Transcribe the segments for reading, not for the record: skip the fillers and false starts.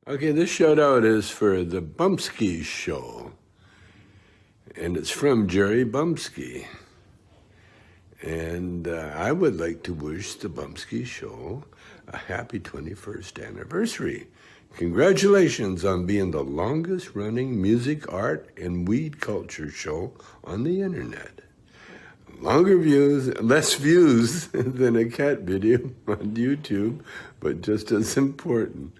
Okay, this shout out is for the Bumpskey Show, and it's from Jerry Bumpskey. And I would like to wish the Bumpskey Show a happy 21st anniversary. Congratulations on being the longest running music, art, and weed culture show on the internet. Longer views, less views than a cat video on YouTube, but just as important.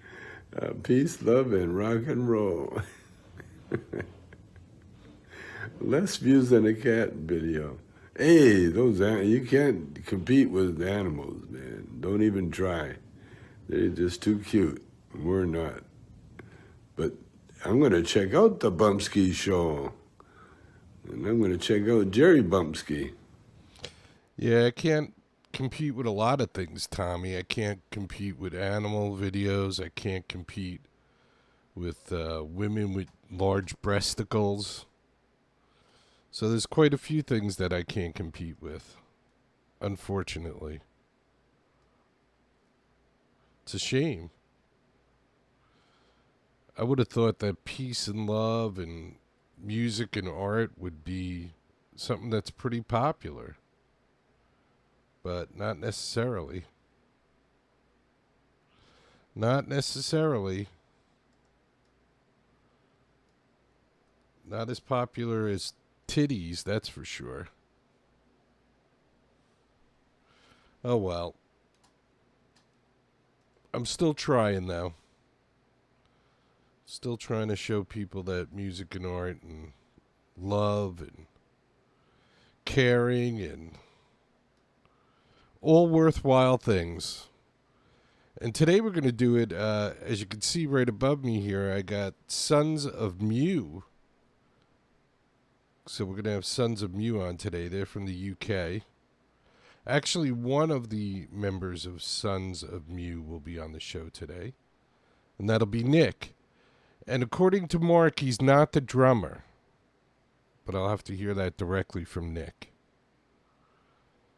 Peace, love, and rock and roll. Less views than a cat video. Hey, you can't compete with animals, man. Don't even try. They're just too cute. We're not. But I'm going to check out the Bumpskey Show. And I'm going to check out Jerry Bumpskey. Yeah, I can't compete with a lot of things, Tommy. I can't compete with animal videos. I can't compete with women with large breasticles. So there's quite a few things that I can't compete with, unfortunately. It's a shame. I would have thought that peace and love and music and art would be something that's pretty popular. But not necessarily. Not necessarily. Not as popular as titties, that's for sure. Oh well. I'm still trying though. Still trying to show people that music and art and love and caring and all worthwhile things. And today we're going to do it, as you can see right above me here, I got Sons of Mew. So we're going to have Sons of Mew on today. They're from the UK. Actually, one of the members of Sons of Mew will be on the show today. And that'll be Nick. And according to Mark, he's not the drummer. But I'll have to hear that directly from Nick.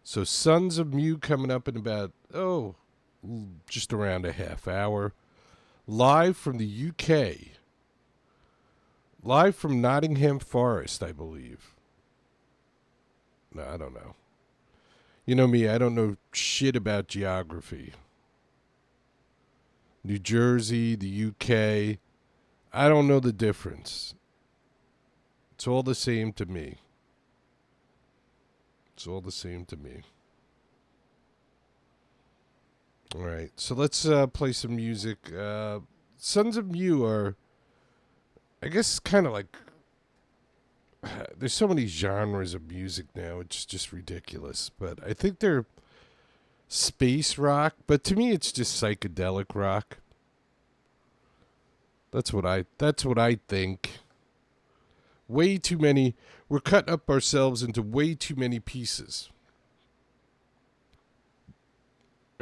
So Sons of Mew coming up in about, just around a half hour. Live from the UK. Live from Nottingham Forest, I believe. No, I don't know. You know me, I don't know shit about geography. New Jersey, the UK. I don't know the difference. It's all the same to me. It's all the same to me. All right, so let's play some music. Sons of Mew are, I guess, kind of like, there's so many genres of music now, it's just ridiculous. But I think they're space rock, but to me it's just psychedelic rock. That's what I think. Way too many. We're cutting up ourselves into way too many pieces.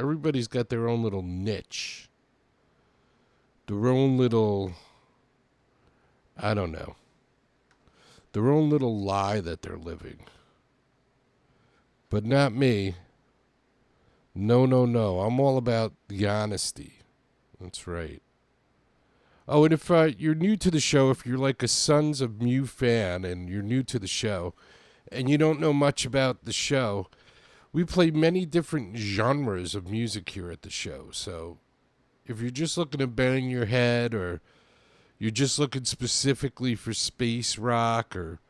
Everybody's got their own little niche. Their own little, I don't know. Their own little lie that they're living. But not me. No, no, no. I'm all about the honesty. That's right. Oh, and if you're new to the show, if you're like a Sons of Mew fan and you're new to the show and you don't know much about the show, we play many different genres of music here at the show. So if you're just looking to bang your head or you're just looking specifically for space rock or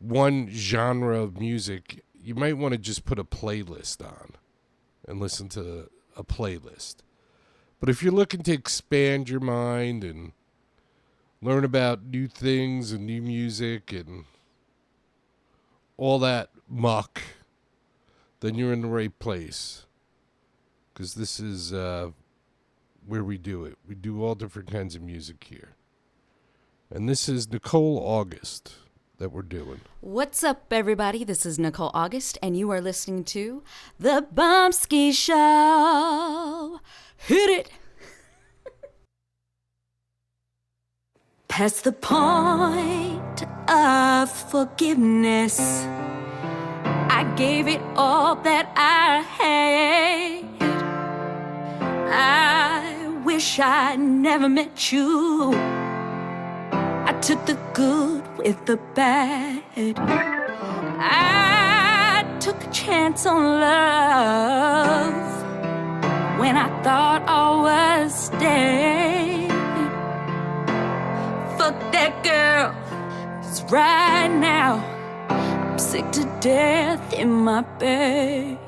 one genre of music, you might want to just put a playlist on and listen to a playlist. But if you're looking to expand your mind and learn about new things and new music and all that muck, then you're in the right place. Because this is where we do it. We do all different kinds of music here. And this is Nicole August that we're doing. What's up, everybody? This is Nicole August, and you are listening to The Bumpskey Show. Hit it! Past the point of forgiveness, I gave it all that I had. I wish I never met you. I took the good with the bad. I took a chance on love when I thought all was dead. Fuck that girl, 'cause right now I'm sick to death in my bed.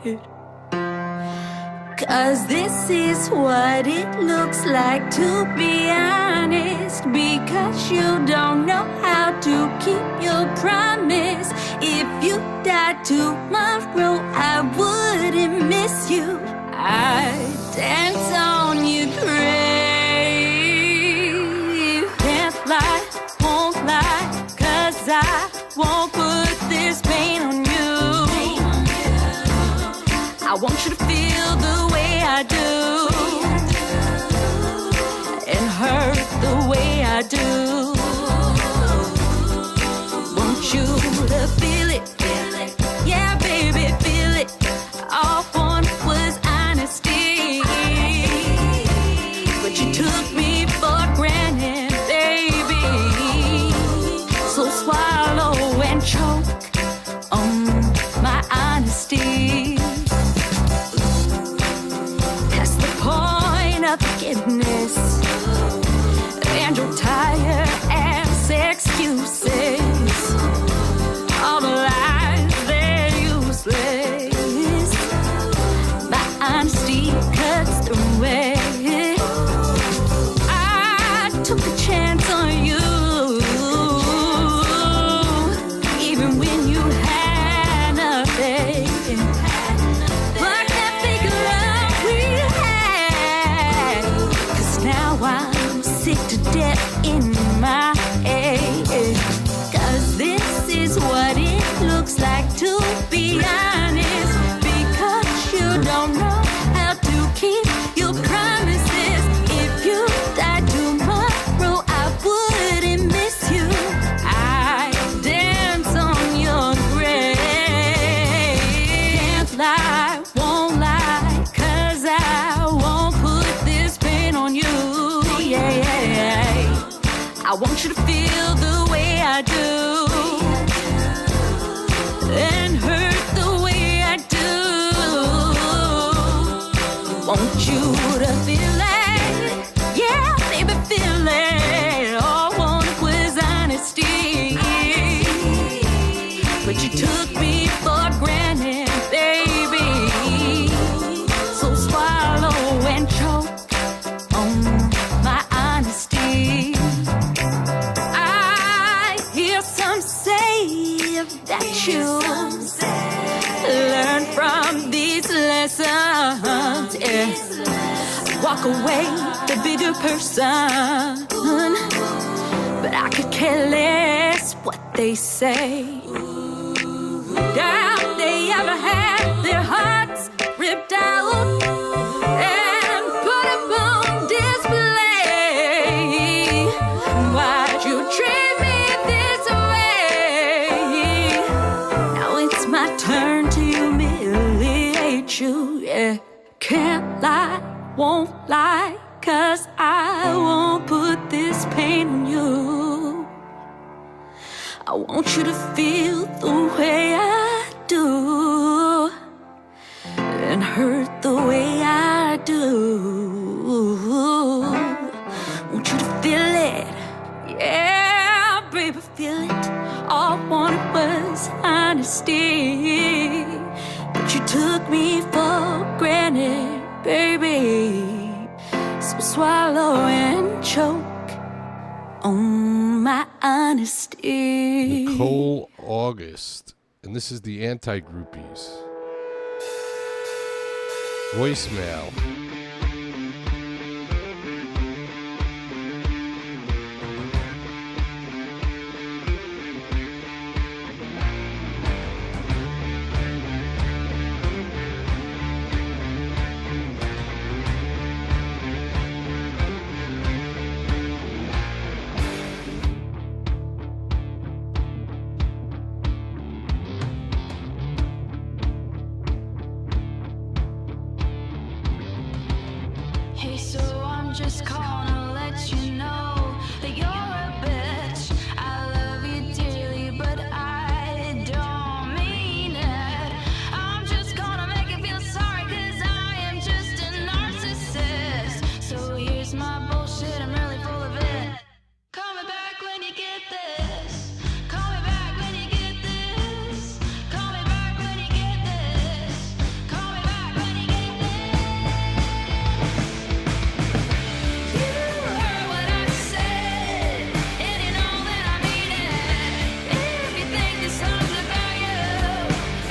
'Cause this is what it looks like, to be honest. Because you don't know how to keep your promise. If you died tomorrow, I wouldn't miss you. I'd dance on your grave. Can't lie, won't lie, 'cause I won't put this pain on you. I want you to feel the way I do, and hurt the way I do. Want you to feel it, yeah, baby, feel it. All I wanted was honesty, but you took me for granted, baby. So swallow and choke on my honesty. Forgiveness, and your tired ass excuses. All the lies, they're useless. My honesty cuts through it. I took a chance on you, even when you had nothing. But that fake love we had, now I'm sick to death in my head. 'Cause this is what it looks like, to be honest. Because you don't know how to keep your promises. If you died tomorrow, I wouldn't miss you. I'd dance on your grave. Can't lie, won't lie, 'cause I won't put this pain on you. I want you to feel the way I do, and hurt the way I do. Want you to feel it, yeah, baby, feel it. All I wanted was honesty, but you took me for granted, baby. So swallow and choke on my honesty. I hear some say that you learn from these lessons. Yes. Walk away, the bigger person. But I could care less what they say. Doubt they ever had their hearts ripped out and put up on display. Why'd you treat me this way? Now it's my turn to humiliate you, yeah. Can't lie, won't lie, 'cause I won't put this pain on you. I want you to feel the way I do, and hurt the way I do. Want you to feel it, yeah, baby, feel it. All I wanted was honesty, but you took me for granted, baby. So swallow and choke on my honesty. Nicole August, and this is the Anti-Groupies. Voicemail. just calling to let you know that you're a bitch. I love you dearly, but I don't mean it. I'm just gonna make you feel sorry, 'cause I am just a narcissist. So here's my bullshit, I'm really full of it. Call me back when you get this. Call me back when you get this. Call me back when you get this. Call me back when you get this. You heard what I said, and you know that I mean it. If you think this song's about you,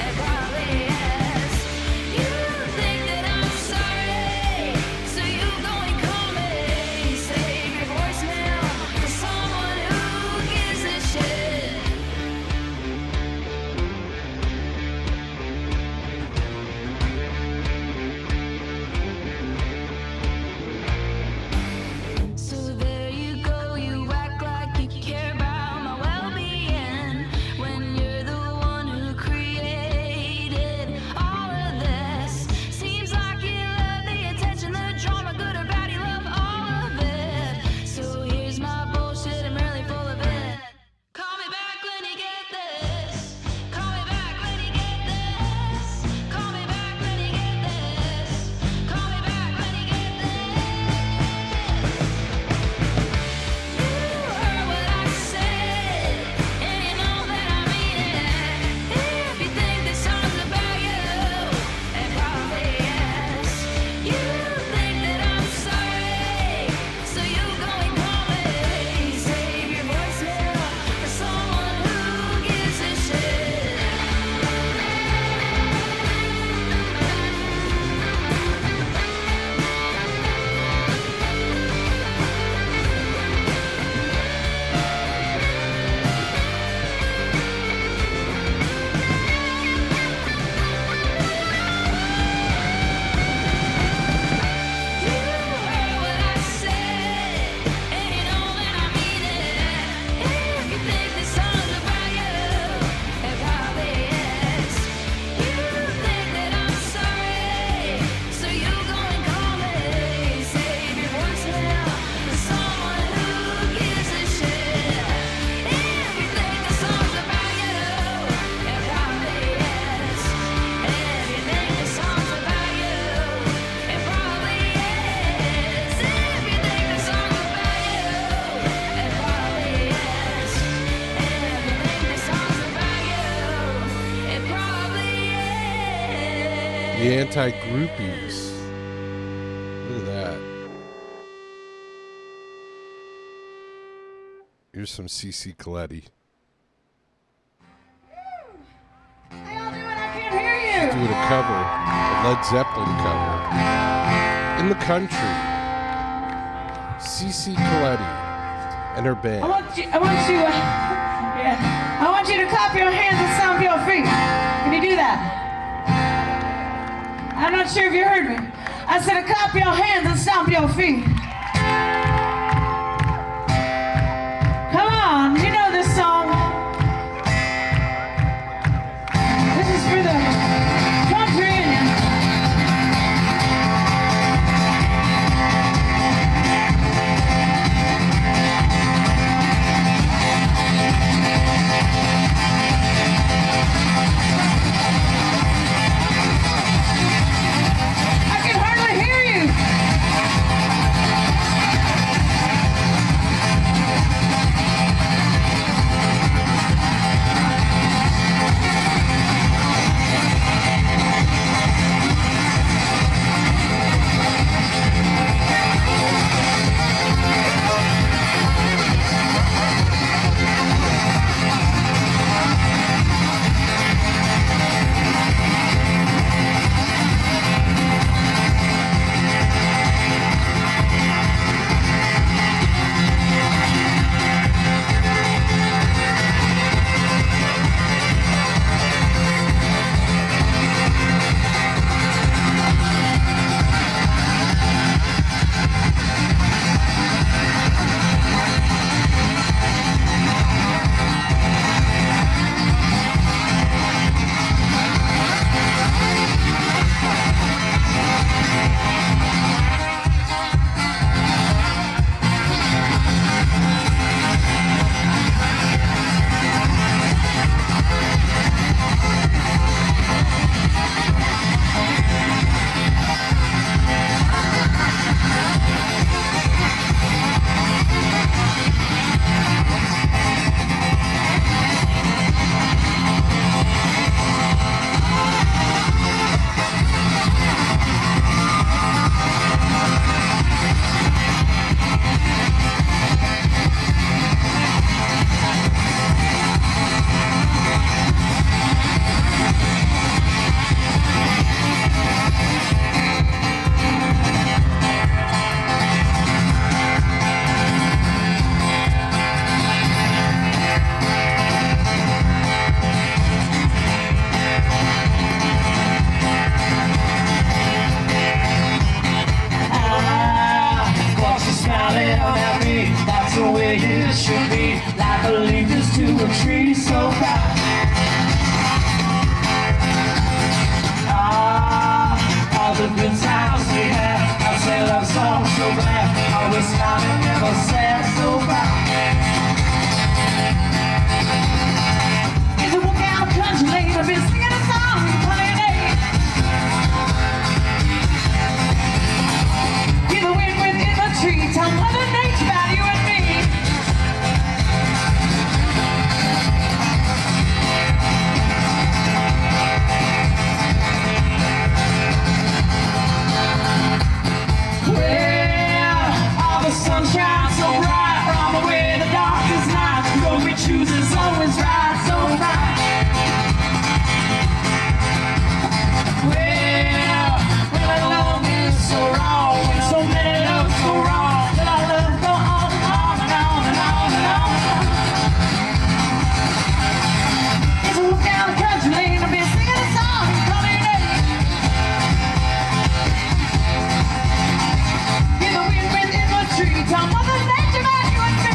it probably is. You think that I'm sorry, so you go and call me. Save your voicemail for someone who gives a shit. So there you go, you act like you care about my well-being when you're the one who created all of this. Seems like you love the attention, the drama, good or bad, you love all of it. So here's my bullshit, I'm really full of it. Call me back when you get this. Call me back when you get this. Call me back when you get this. Call me back when you get this. You heard what I said, and you know that I mean it. If you think this song's about you, it probably is. You think that I'm sorry, so you go and call me. Save your voicemail for someone who gives a shit. You heard what I said, and you know that I mean it. If you think this song's about you, it probably is. You think that I'm sorry, so you go and call me. Save your voicemail for someone who gives a shit. If you think this song's about you, it probably is. If you think this song's about you, it probably is. If you think this song's about you, it probably is. If you think this song's about you, it probably is. The anti-groupies. Look at that. Here's some CC Coletti. How y'all doing? I can't hear you. Doing a cover, a Led Zeppelin cover. In the country. CC Coletti and her I band. want you, yeah. I want you to clap your hands and stomp your feet. Can you do that? I'm not sure if you heard me. I said to clap your hands and stomp your feet. Come on, you know this song. This is for the country Indian. I can hardly hear you. way it should be, like a leaf is to a tree so proud. All the good times we had, I say love song so glad, always smiling, never sad, so proud. As I walk out the country lane, I've been singing a song playing it. Hear the wind within the tree, tell Mother Nature about you and me. Sunshine so bright, from away the darkest night. The road we choose is always right, so right. Well, love is so wrong, when so many loves go wrong, that our love go on and on and on and on and on. As I walk down the country lane, I've been singing a song coming in. Hear the wind within the tree, tell Mother Nature about you and me.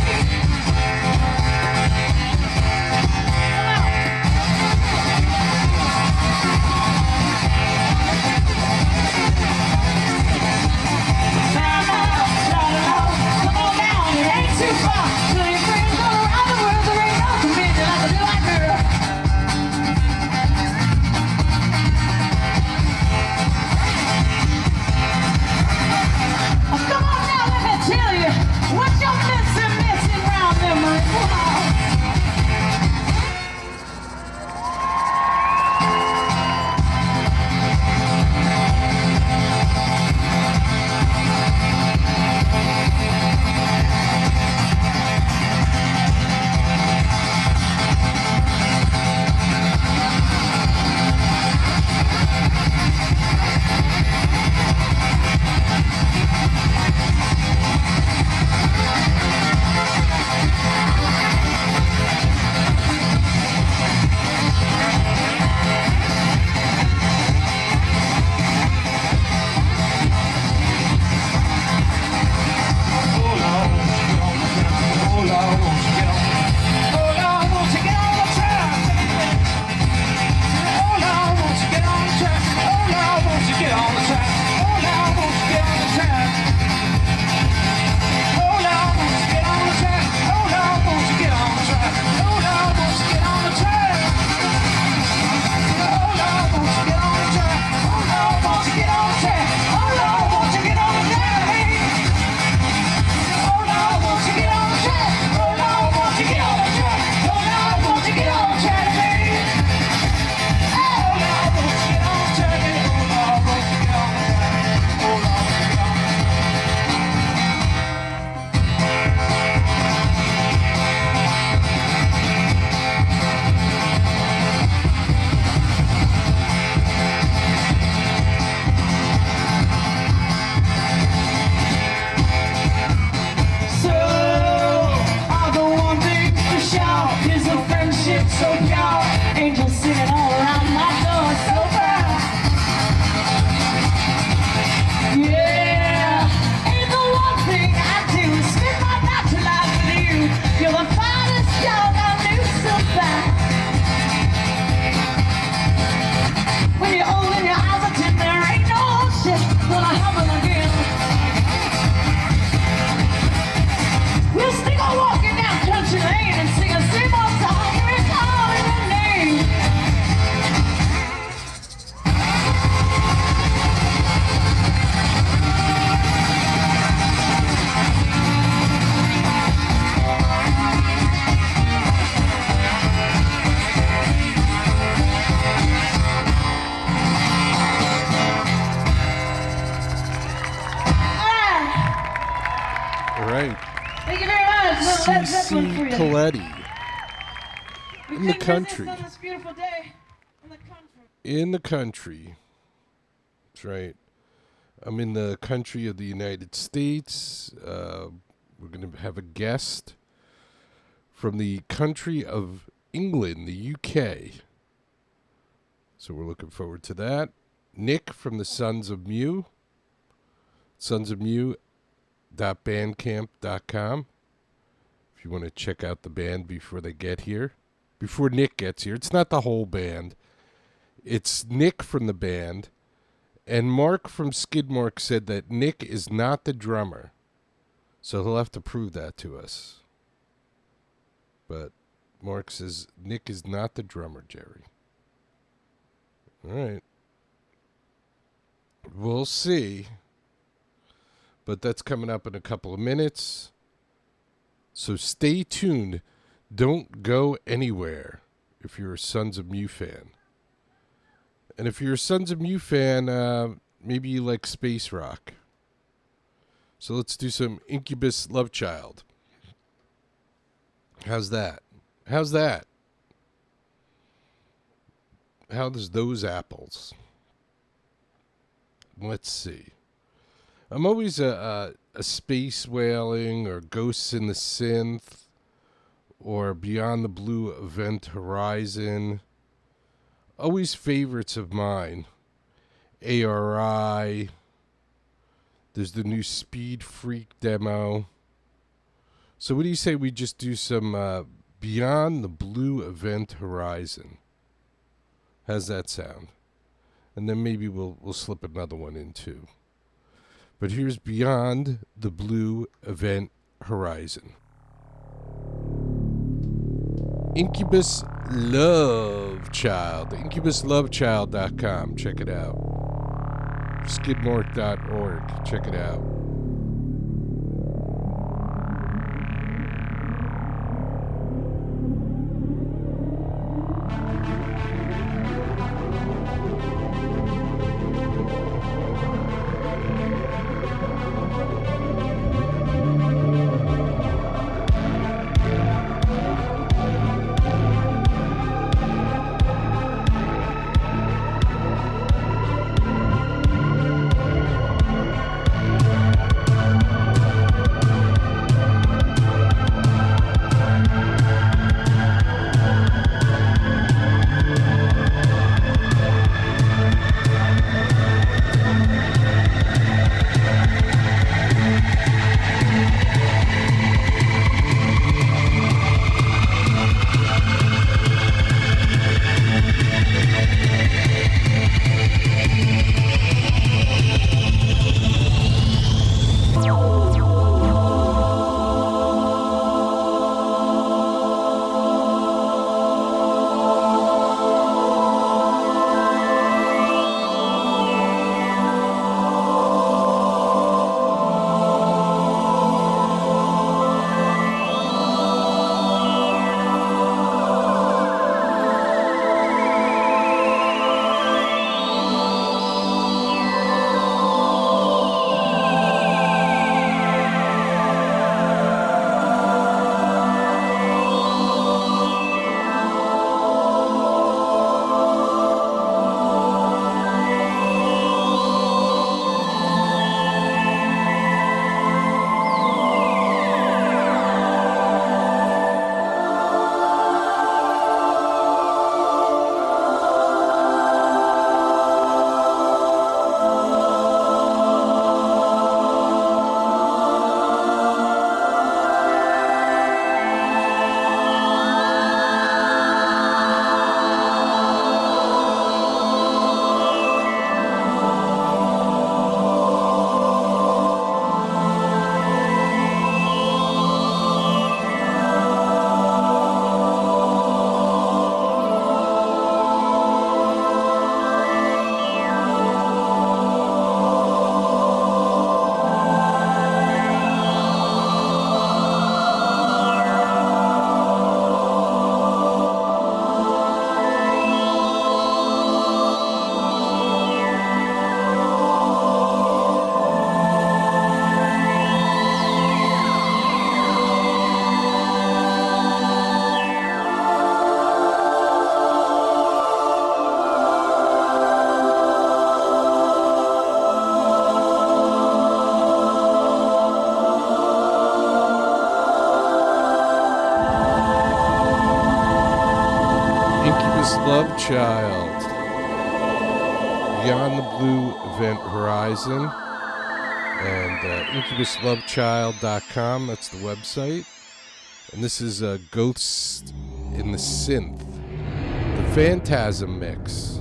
Come on down, it ain't too far. Tell your friends all around the world there ain't nothing bigger like a little girl. Come on now, let me tell you what you're missing round them walls. So pure, angels singing all around my door, so proud. Yeah, ain't the one thing I do is spend my natural life with you. You're the finest dog I knew so bad. When you're old and your eyes are dim, there ain't no shit gonna happen again. We'll stick on walking down country lane and sing a same old song. Thank you very much. C.C. Coletti. In the country. On this beautiful day in the country. In the country. That's right. I'm in the country of the United States. We're going to have a guest from the country of England, the UK. So we're looking forward to that. Nick from the Sons of Mew. sonsofmew.bandcamp.com. you want to check out the band before they get here, before Nick gets here. It's not the whole band. It's Nick from the band. And Mark from Skidmark said that Nick is not the drummer. So he'll have to prove that to us. But Mark says Nick is not the drummer, Jerry. All right. We'll see. But that's coming up in a couple of minutes. So stay tuned. Don't go anywhere if you're a Sons of Mew fan. And if you're a Sons of Mew fan, maybe you like space rock. So let's do some Incubus Love Child. How's that? How's that? How does those apples? Let's see. I'm always a space whaling or Ghosts in the Synth or Beyond the Blue Event Horizon. Always favorites of mine. ARI. There's the new Speed Freak demo. So what do you say we just do some Beyond the Blue Event Horizon? How's that sound? And then maybe we'll slip another one in too. But here's Beyond the Blue Event Horizon. Incubus Love Child. IncubusLoveChild.com. Check it out. Skidmark.org. Check it out. Love Child. Beyond the Blue Event Horizon. And IncubusLoveChild.com, that's the website. And this is Ghosts in the Synth, the Phantasm mix.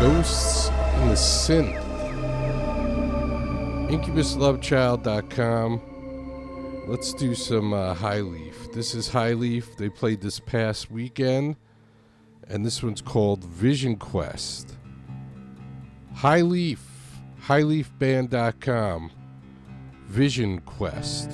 Ghosts in the Synth. IncubusLoveChild.com. Let's do some High Leaf. This is High Leaf. They played this past weekend, and this one's called Vision Quest. High Leaf. HighLeafBand.com. Vision Quest.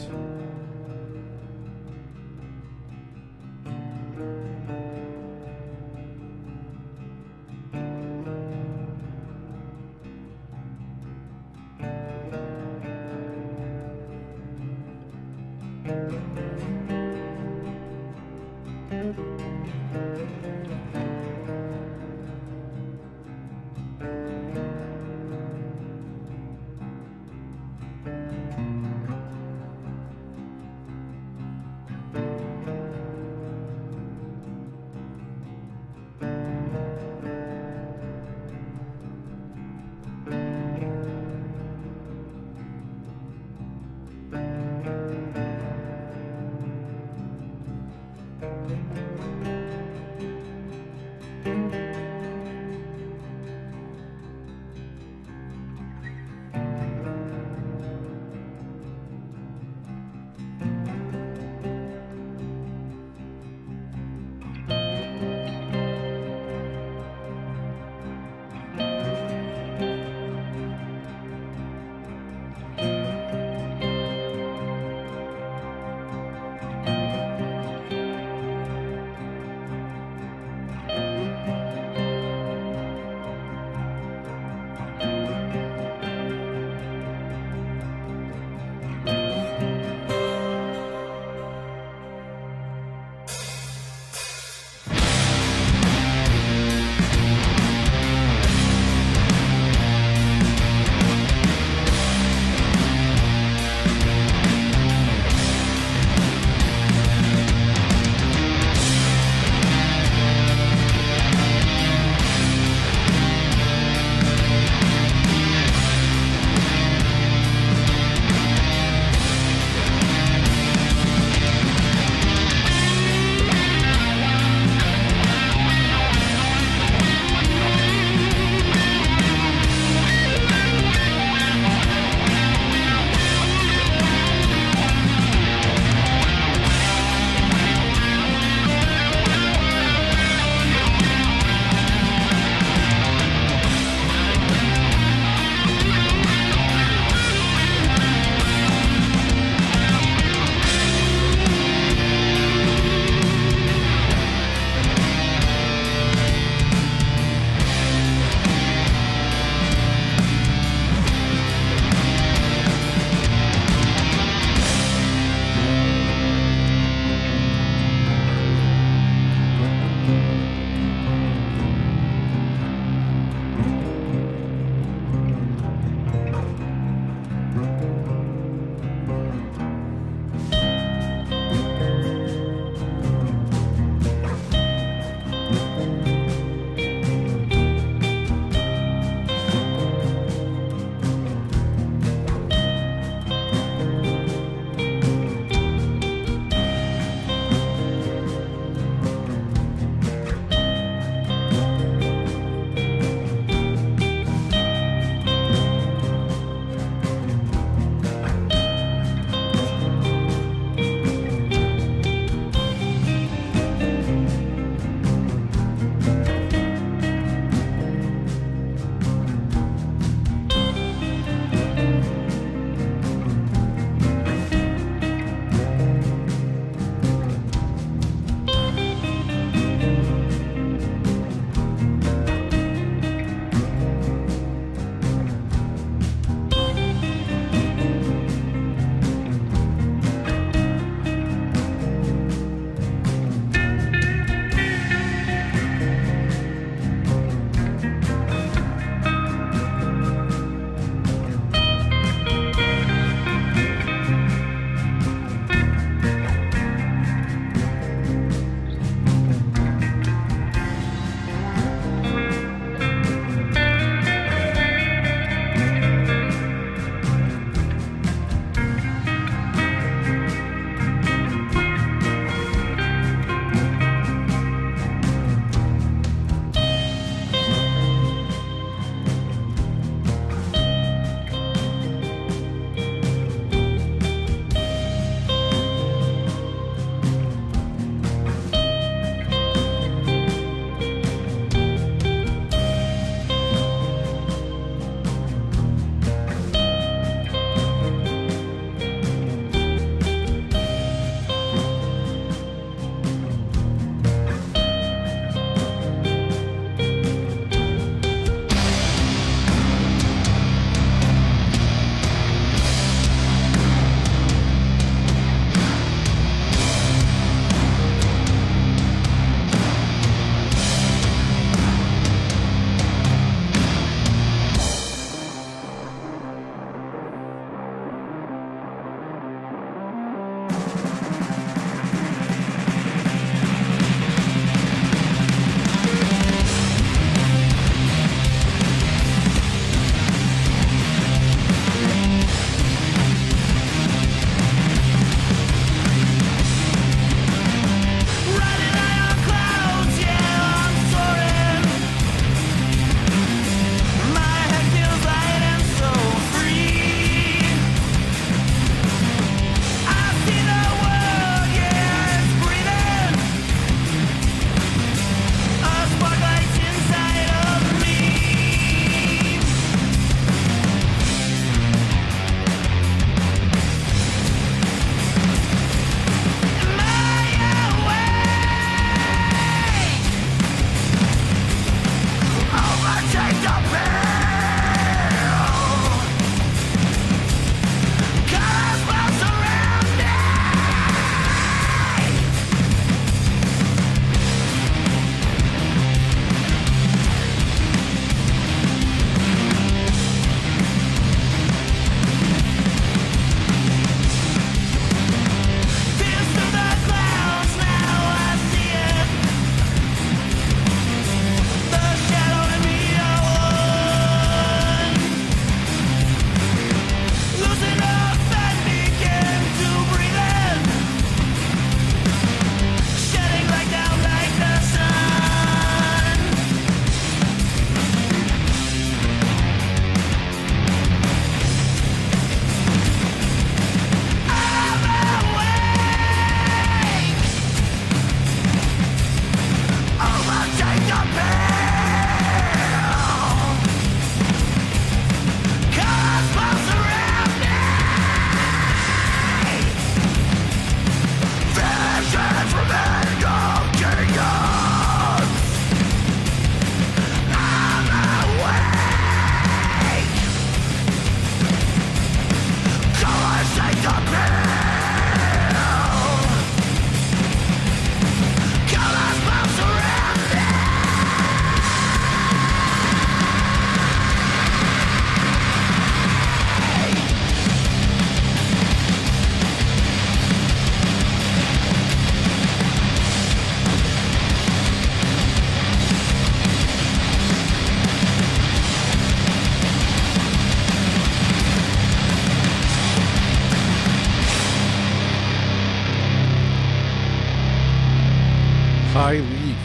High Leaf.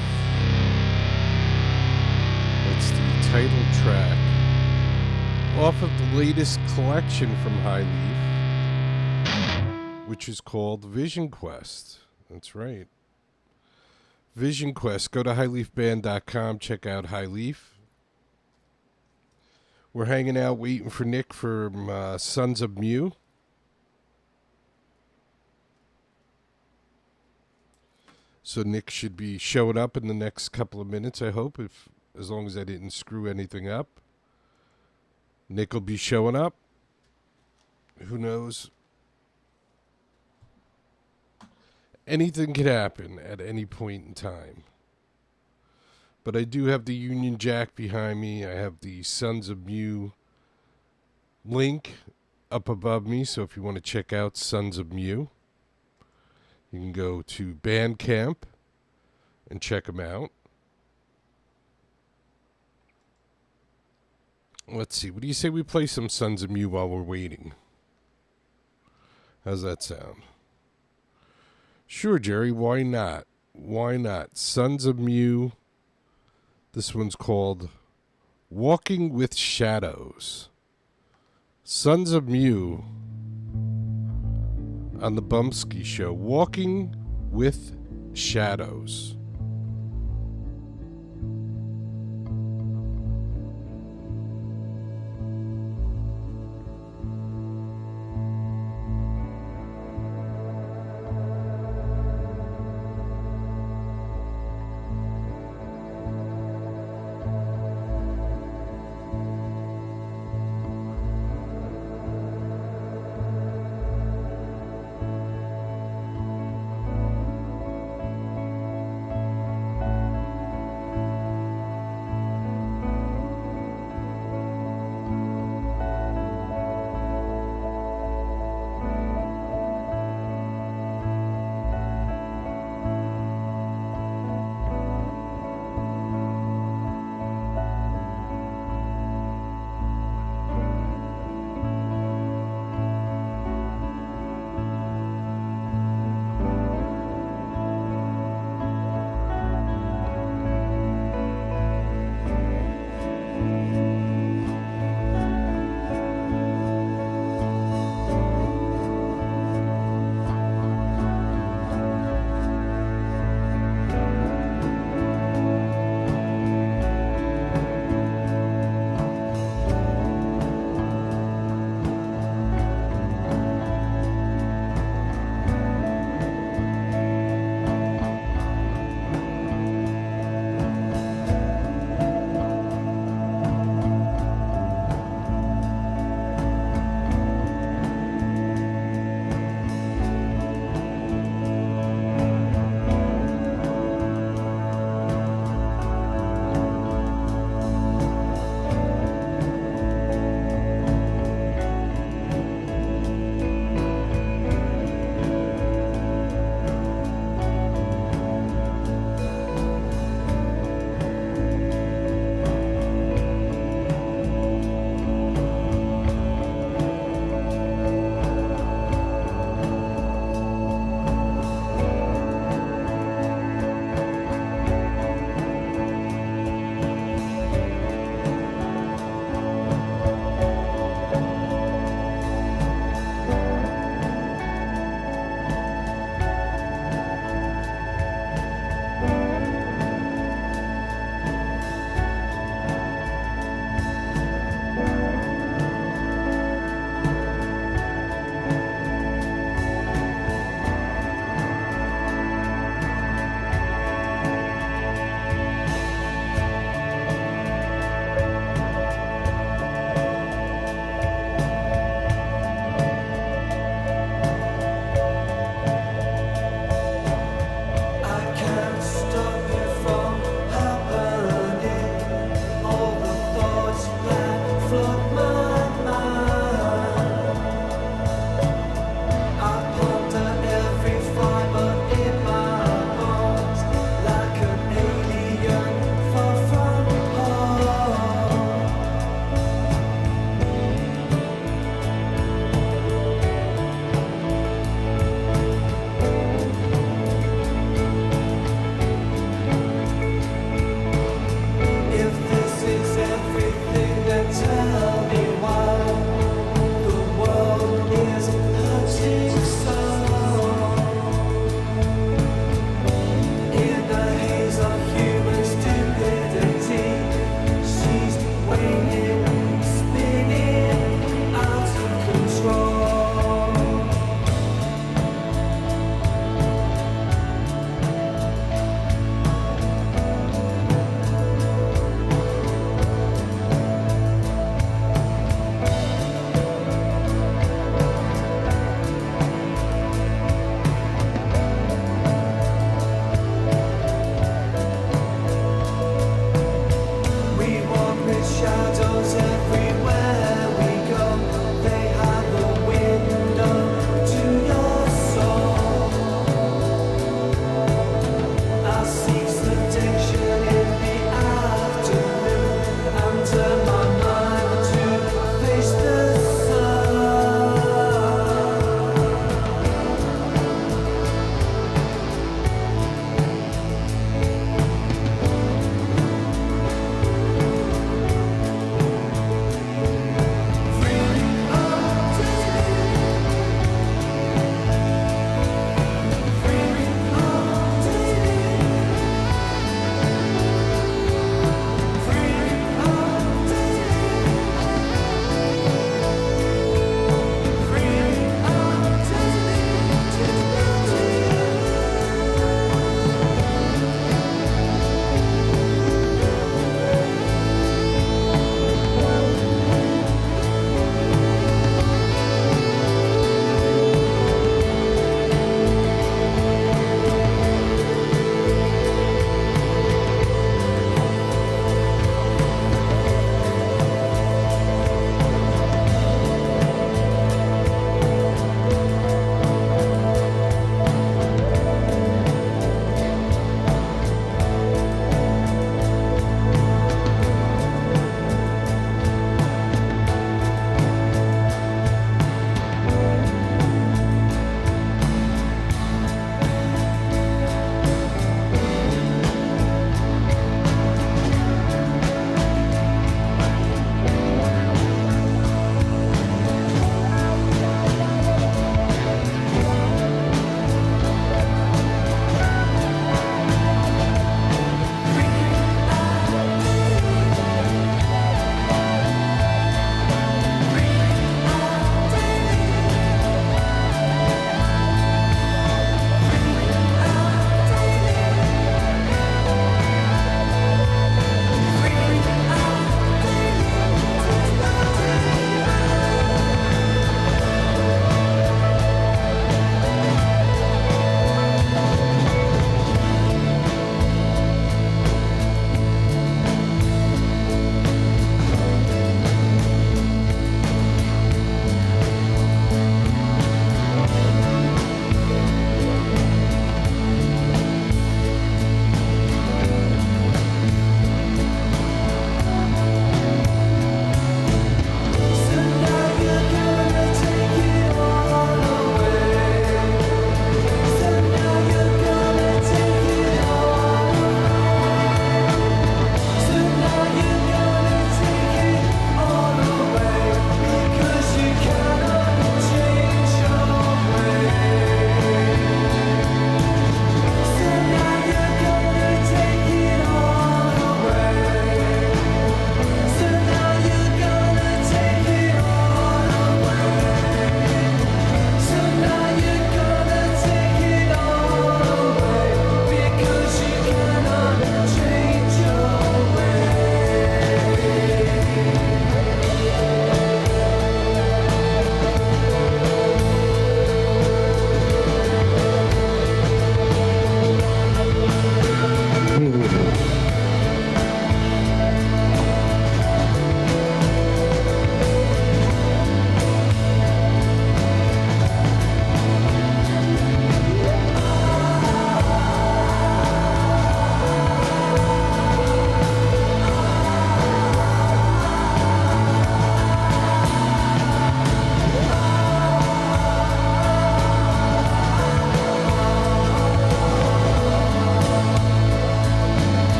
That's the title track off of the latest collection from High Leaf, which is called Vision Quest. That's right. Vision Quest. Go to highleafband.com. Check out High Leaf. We're hanging out waiting for Nick from Sons of Mew. So Nick should be showing up in the next couple of minutes, I hope, as long as I didn't screw anything up. Nick will be showing up. Who knows? Anything could happen at any point in time. But I do have the Union Jack behind me. I have the Sons of Mew link up above me. So if you want to check out Sons of Mew, you can go to Bandcamp and check them out. Let's see. What do you say we play some Sons of Mew while we're waiting? How's that sound? Sure, Jerry. Why not? Why not? Sons of Mew. This one's called Walking with Shadows. Sons of Mew on the Bumpskey Show. Walking with Shadows.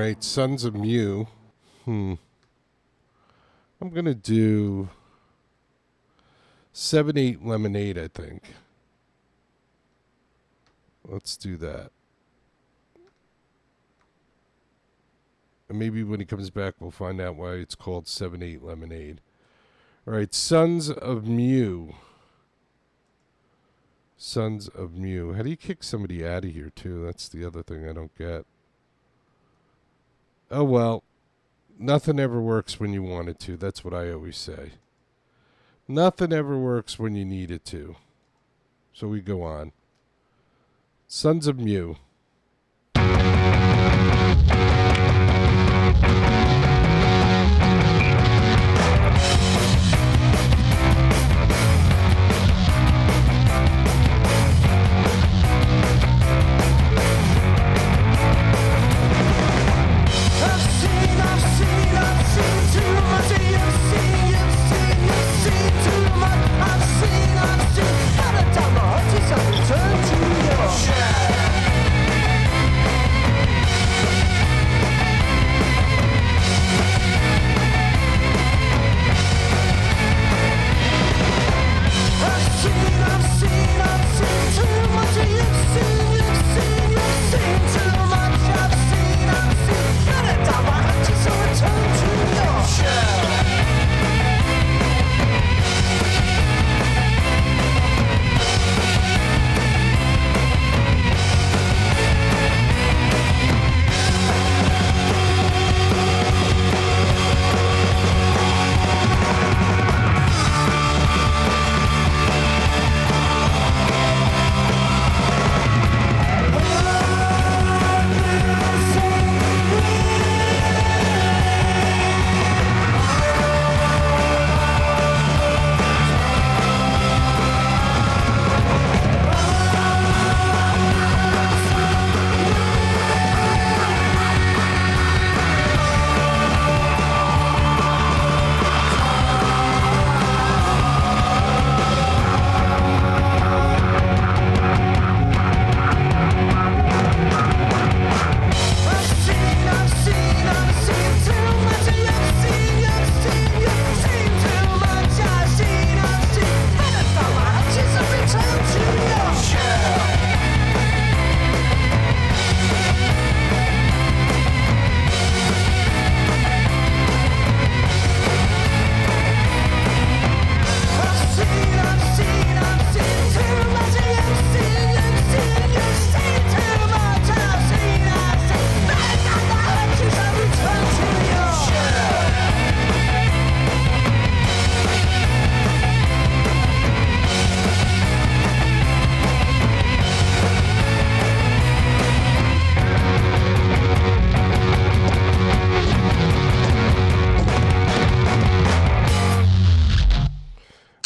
right, Sons of Mew. I'm going to do 7-8 Lemonade, I think. Let's do that. And maybe when he comes back, we'll find out why it's called 7-8 Lemonade. All right, Sons of Mew. Sons of Mew. How do you kick somebody out of here, too? That's the other thing I don't get. Oh, well. Nothing ever works when you want it to. That's what I always say. Nothing ever works when you need it to. So we go on. Sons of Mew.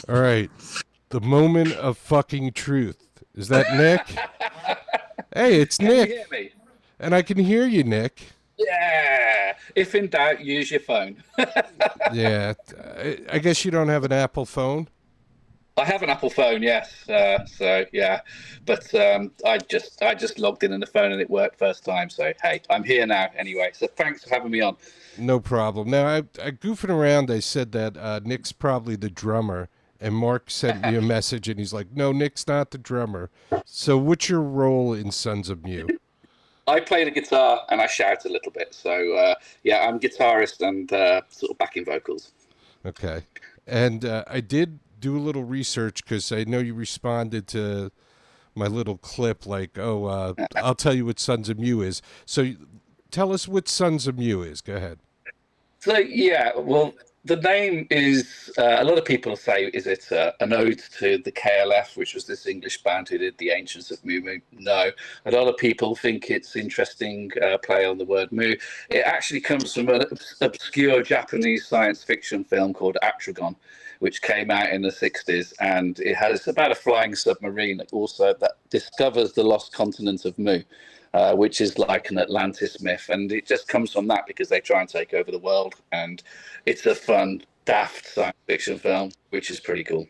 All right. The moment of fucking truth. Is that Nick? Hey, it's Nick. Can you hear me? And I can hear you, Nick. Yeah. If in doubt, use your phone. Yeah. I guess you don't have an Apple phone? I have an Apple phone, yes. So yeah, but I just logged in on the phone and it worked first time. So hey, I'm here now anyway. So thanks for having me on. No problem. Now, I goofing around, I said that Nick's probably the drummer, and Mark sent me a message, and he's like, no, Nick's not the drummer. So what's your role in Sons of Mew? I play the guitar and I shout a little bit. So yeah, I'm guitarist and sort of backing vocals. Okay. And I did do a little research because I know you responded to my little clip like, oh, I'll tell you what Sons of Mew is. So tell us what Sons of Mew is. Go ahead. So yeah, well, the name is, a lot of people say, is it an ode to the KLF, which was this English band who did The Ancients of Mu Mu? No. A lot of people think it's interesting play on the word Mu. It actually comes from an obscure Japanese science fiction film called Atragon, which came out in the 60s, and it has about a flying submarine that discovers the lost continent of Mu. Which is like an Atlantis myth, and it just comes from that because they try and take over the world, and it's a fun, daft science fiction film, which is pretty cool.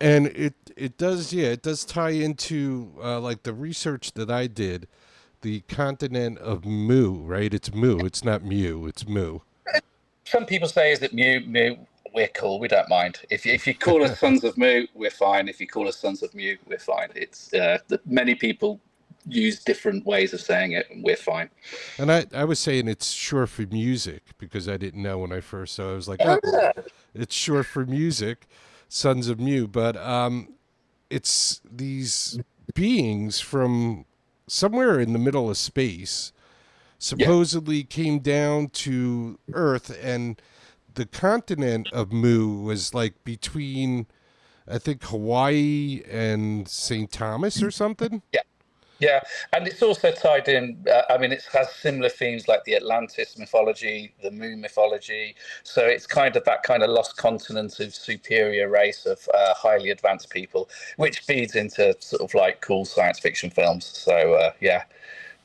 And it does tie into like the research that I did. the continent of Mu, right? It's Mu. It's not Mew. It's Mu. Some people say, is it Mew? Mew. We're cool. We don't mind. If you call us Sons of Mu, we're fine. If you call us Sons of Mew, we're fine. It's many people use different ways of saying it, and we're fine. And I was saying it's short for music because I didn't know when I first saw it. I was like, oh, it's short for music, Sons of Mew. But it's these beings from somewhere in the middle of space supposedly came down to Earth, and the continent of Mu was like between, I think, Hawaii and St. Thomas or something. Yeah, and it's also tied in. I mean, it has similar themes like the Atlantis mythology, the Moon mythology. So it's kind of that kind of lost continent of superior race of highly advanced people, which feeds into sort of like cool science fiction films. So yeah,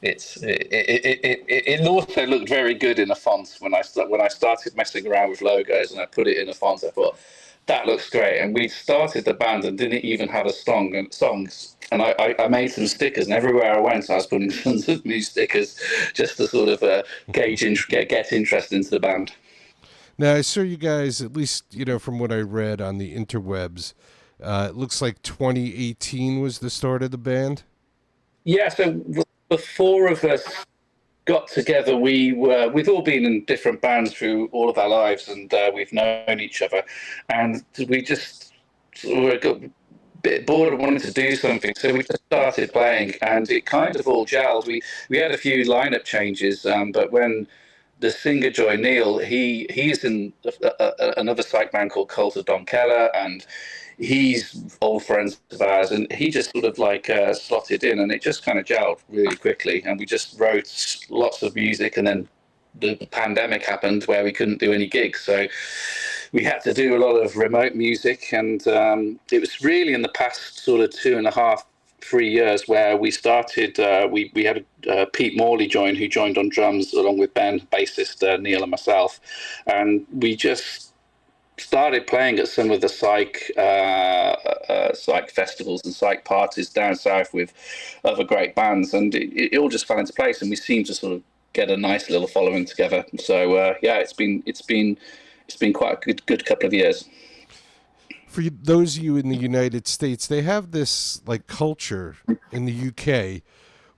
it also looked very good in a font when I started messing around with logos and I put it in a font. I thought that looks great, and we started the band and didn't even have a songs. And I made some stickers, and everywhere I went, I was putting tons of new stickers just to sort of get interest into the band. Now I saw you guys, at least from what I read on the interwebs. It looks like 2018 was the start of the band. Yeah, so the four of us got together. We've all been in different bands through all of our lives, and we've known each other, and we just got a bit bored of wanting to do something, so we just started playing, and it kind of all gelled. We had a few lineup changes, but when the singer joined, Neil, he's in another psych band called Cult of Don Keller, and he's old friends of ours, and he just sort of like slotted in, and it just kind of gelled really quickly, and we just wrote lots of music, and then the pandemic happened where we couldn't do any gigs, so we had to do a lot of remote music, and it was really in the past sort of 2.5-3 years where we started. We had Pete Morley who joined on drums along with Ben, bassist Neil, and myself, and we just started playing at some of the psych festivals and psych parties down south with other great bands, and it all just fell into place, and we seemed to sort of get a nice little following together. So yeah, it's been quite a good couple of years. For those of you in the United States, they have this like culture in the UK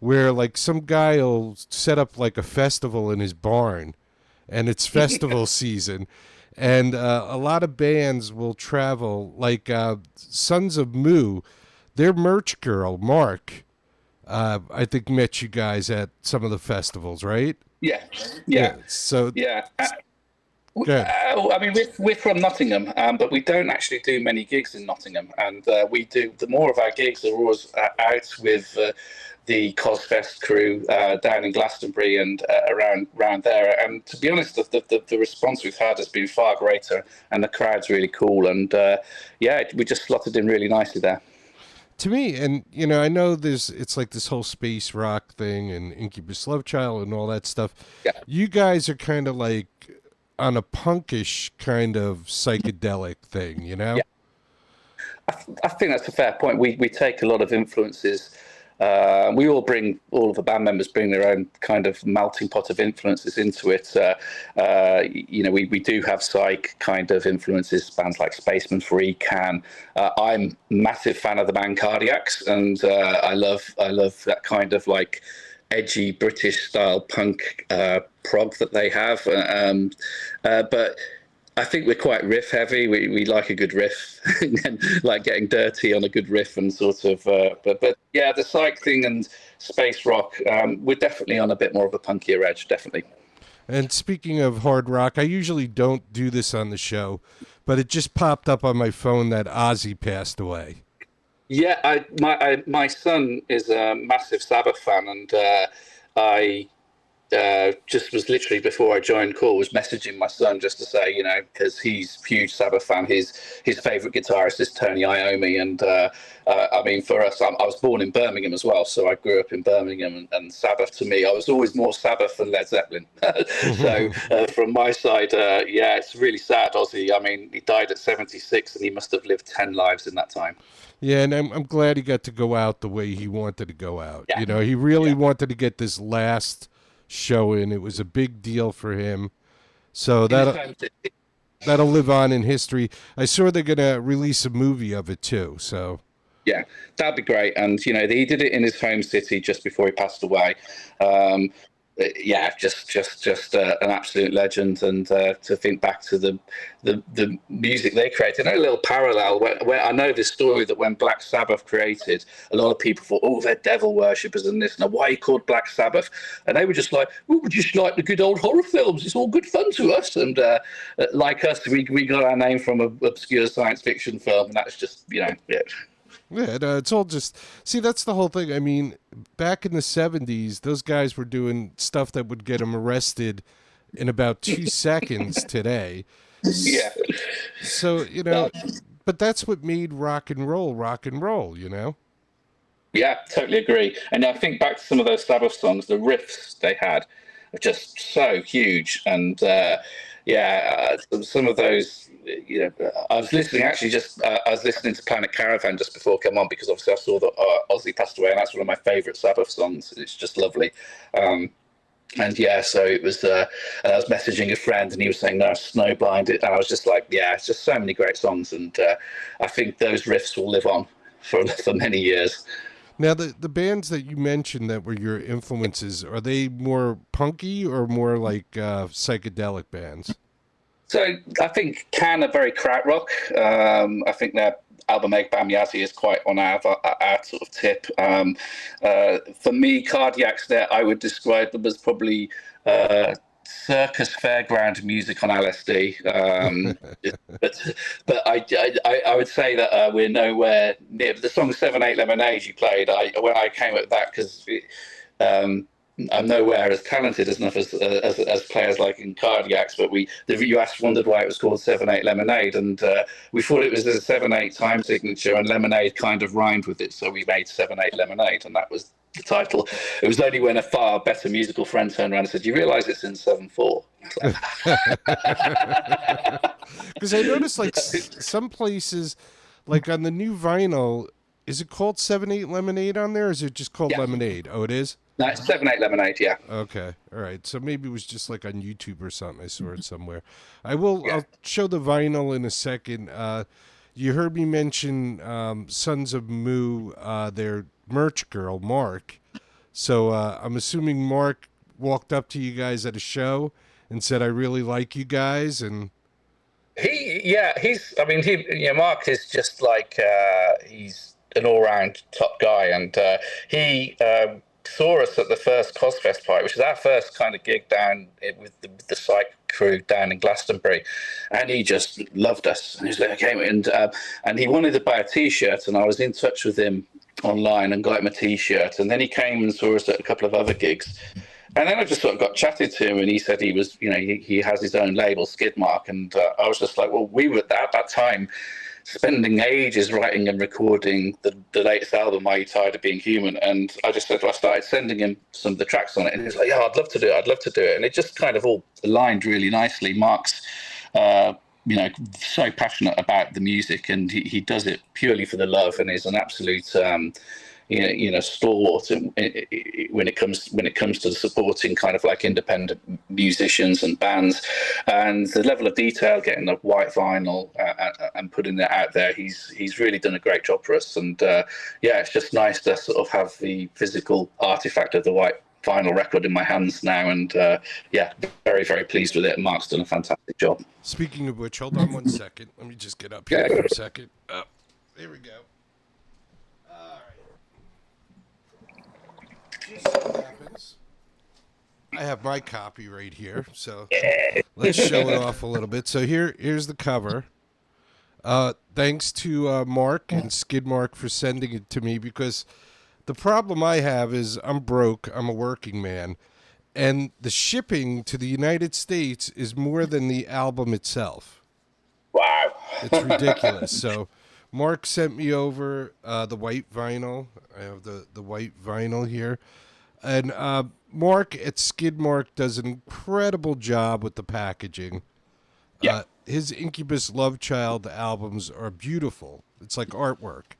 where like some guy will set up like a festival in his barn, and it's festival season. And a lot of bands will travel, like Sons of Mu. Their merch girl, Mark, I think met you guys at some of the festivals, right? Yeah. So yeah. Good. I mean, we're from Nottingham, but we don't actually do many gigs in Nottingham, and we do. The more of our gigs are always out with the Cosfest crew down in Glastonbury and around there. And to be honest, the response we've had has been far greater, and the crowd's really cool. And yeah, we just slotted in really nicely there. To me, and I know it's like this whole space rock thing and Incubus Love Child and all that stuff. Yeah. You guys are kind of like on a punkish kind of psychedelic thing, Yeah. I think that's a fair point. We take a lot of influences. We all of the band members bring their own kind of melting pot of influences into it. We do have psych kind of influences, bands like Spaceman Free, Can. I'm a massive fan of the band Cardiacs, and I love that kind of like edgy British style punk prog that they have. But I think we're quite riff heavy. We like a good riff and like getting dirty on a good riff and sort of. But yeah, the psych thing and space rock, we're definitely on a bit more of a punkier edge, definitely. And speaking of hard rock, I usually don't do this on the show, but it just popped up on my phone that Ozzy passed away. Yeah, my son is a massive Sabbath fan, and just was literally before I joined Core, was messaging my son just to say, because he's a huge Sabbath fan. His favorite guitarist is Tony Iommi, and I mean, for us, I was born in Birmingham as well, so I grew up in Birmingham, and Sabbath to me, I was always more Sabbath than Led Zeppelin. So from my side, yeah, it's really sad, Ozzy. I mean, he died at 76, and he must have lived 10 lives in that time. Yeah, and I'm glad he got to go out the way he wanted to go out. Yeah. He really wanted to get this last show in. It was a big deal for him. So that'll live on in history. I saw they're going to release a movie of it too. So yeah, that'd be great. And he did it in his home city just before he passed away. Yeah, just an absolute legend, and to think back to the music they created. A little parallel. Where I know this story that when Black Sabbath created, a lot of people thought, "Oh, they're devil worshippers and this." Now, why are you called Black Sabbath? And they were just like, "We just like the good old horror films. It's all good fun to us." And like us, we got our name from an obscure science fiction film, and that's just yeah. Yeah, it's all just... See, that's the whole thing. I mean, back in the 70s, those guys were doing stuff that would get them arrested in about 2 seconds today. Yeah. So, but that's what made rock and roll, Yeah, totally agree. And I think back to some of those Sabbath songs, the riffs they had are just so huge. And some of those... I was listening to Planet Caravan just before I came on, because obviously I saw that Ozzy passed away, and that's one of my favourite Sabbath songs. It's just lovely. And yeah, so it was, I was messaging a friend, and he was saying, no, Snowblind. And I was just like, yeah, it's just so many great songs. And I think those riffs will live on for many years. Now, the bands that you mentioned that were your influences, are they more punky or more like psychedelic bands? So I think Can are very krautrock. I think their album Egg Bam Yazzie is quite on our sort of tip. For me, Cardiacs, there I would describe them as probably circus fairground music on LSD. But I would say that we're nowhere near the song 7/8 Lemonade you played. When I came at that, because I'm nowhere as talented as players like in Cardiacs, but you wondered why it was called 7/8 Lemonade, and we thought it was a 7/8 time signature, and lemonade kind of rhymed with it, so we made 7/8 Lemonade, and that was the title. It was only when a far better musical friend turned around and said, "You realise it's in 7/4?" Because I noticed, like, some places, like on the new vinyl, is it called 7/8 Lemonade on there, or is it just called Lemonade? Oh, it is? No, it's 7/8 Lemonade, yeah. Okay, all right. So maybe it was just like on YouTube or something. I saw it somewhere. I'll show the vinyl in a second. You heard me mention Sons of Moo, their merch girl, Mark. So I'm assuming Mark walked up to you guys at a show and said, "I really like you guys," and Mark is just like he's an all-round top guy, and he saw us at the first Cosfest party, which is our first kind of gig down with the Psych crew down in Glastonbury, and he just loved us. And he was like, okay, and he wanted to buy a T-shirt, and I was in touch with him online and got him a T-shirt, and then he came and saw us at a couple of other gigs. And then I just sort of got chatted to him, and he said he was, he has his own label, Skidmark, and I was just like, well, we were at that time spending ages writing and recording the latest album, Are You Tired of Being Human? And I just said, I started sending him some of the tracks on it, and he was like, yeah, I'd love to do it. And it just kind of all aligned really nicely. Mark's, so passionate about the music, and he does it purely for the love, and is an absolute, stalwart when it comes to the supporting kind of like independent musicians and bands, and the level of detail, getting the white vinyl and putting it out there. He's really done a great job for us, and it's just nice to sort of have the physical artifact of the white vinyl record in my hands now, and very, very pleased with it. And Mark's done a fantastic job. Speaking of which, hold on one second. Let me just get up here for a second. Oh, there we go. Just so happens, I have my copy right here, so let's show it off a little bit. So here's the cover. Thanks to Mark and Skidmark for sending it to me, because the problem I have is I'm broke. I'm a working man, and the shipping to the United States is more than the album itself. Wow. It's ridiculous. So Mark sent me over the white vinyl. I have the white vinyl here. And Mark at Skidmark does an incredible job with the packaging. Yeah. His Incubus Love Child albums are beautiful. It's like artwork.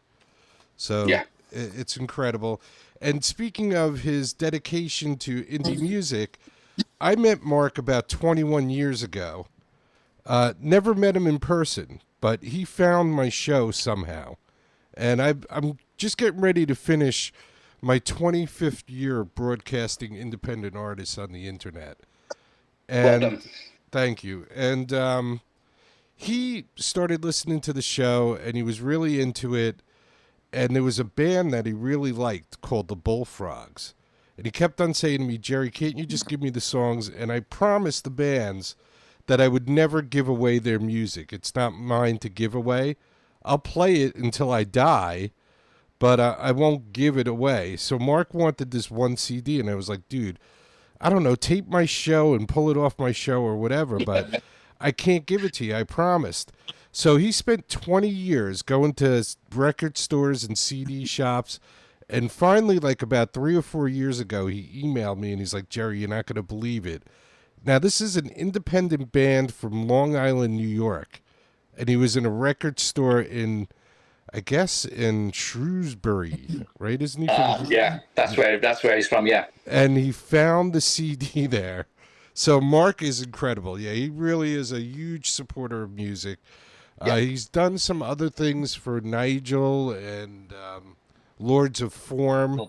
So Yeah. it's incredible. And speaking of his dedication to indie music, I met Mark about 21 years ago. Never met him in person, but he found my show somehow. And I'm just getting ready to finish my 25th year of broadcasting independent artists on the internet. And Well done. thank you. And he started listening to the show, and he was really into it. And there was a band that he really liked called the Bullfrogs. And he kept on saying to me, Jerry, can't you just give me the songs? And I promised the bands that I would never give away their music. It's not mine to give away. I'll play it until I die, but I won't give it away. So Mark wanted this one CD, and I was like, dude, I don't know, tape my show and pull it off my show or whatever, but I can't give it to you. I promised. So he spent 20 years going to record stores and CD shops, and finally, like about 3 or 4 years ago, he emailed me, and he's like, Jerry, you're not going to believe it. Now, this is an independent band from Long Island, New York, and he was in a record store in, I guess, in Shrewsbury, right? Isn't he from? Yeah, that's where he's from. Yeah. And he found the CD there. So Mark is incredible. Yeah, he really is a huge supporter of music. He's done some other things for Nigel and Lords of Form.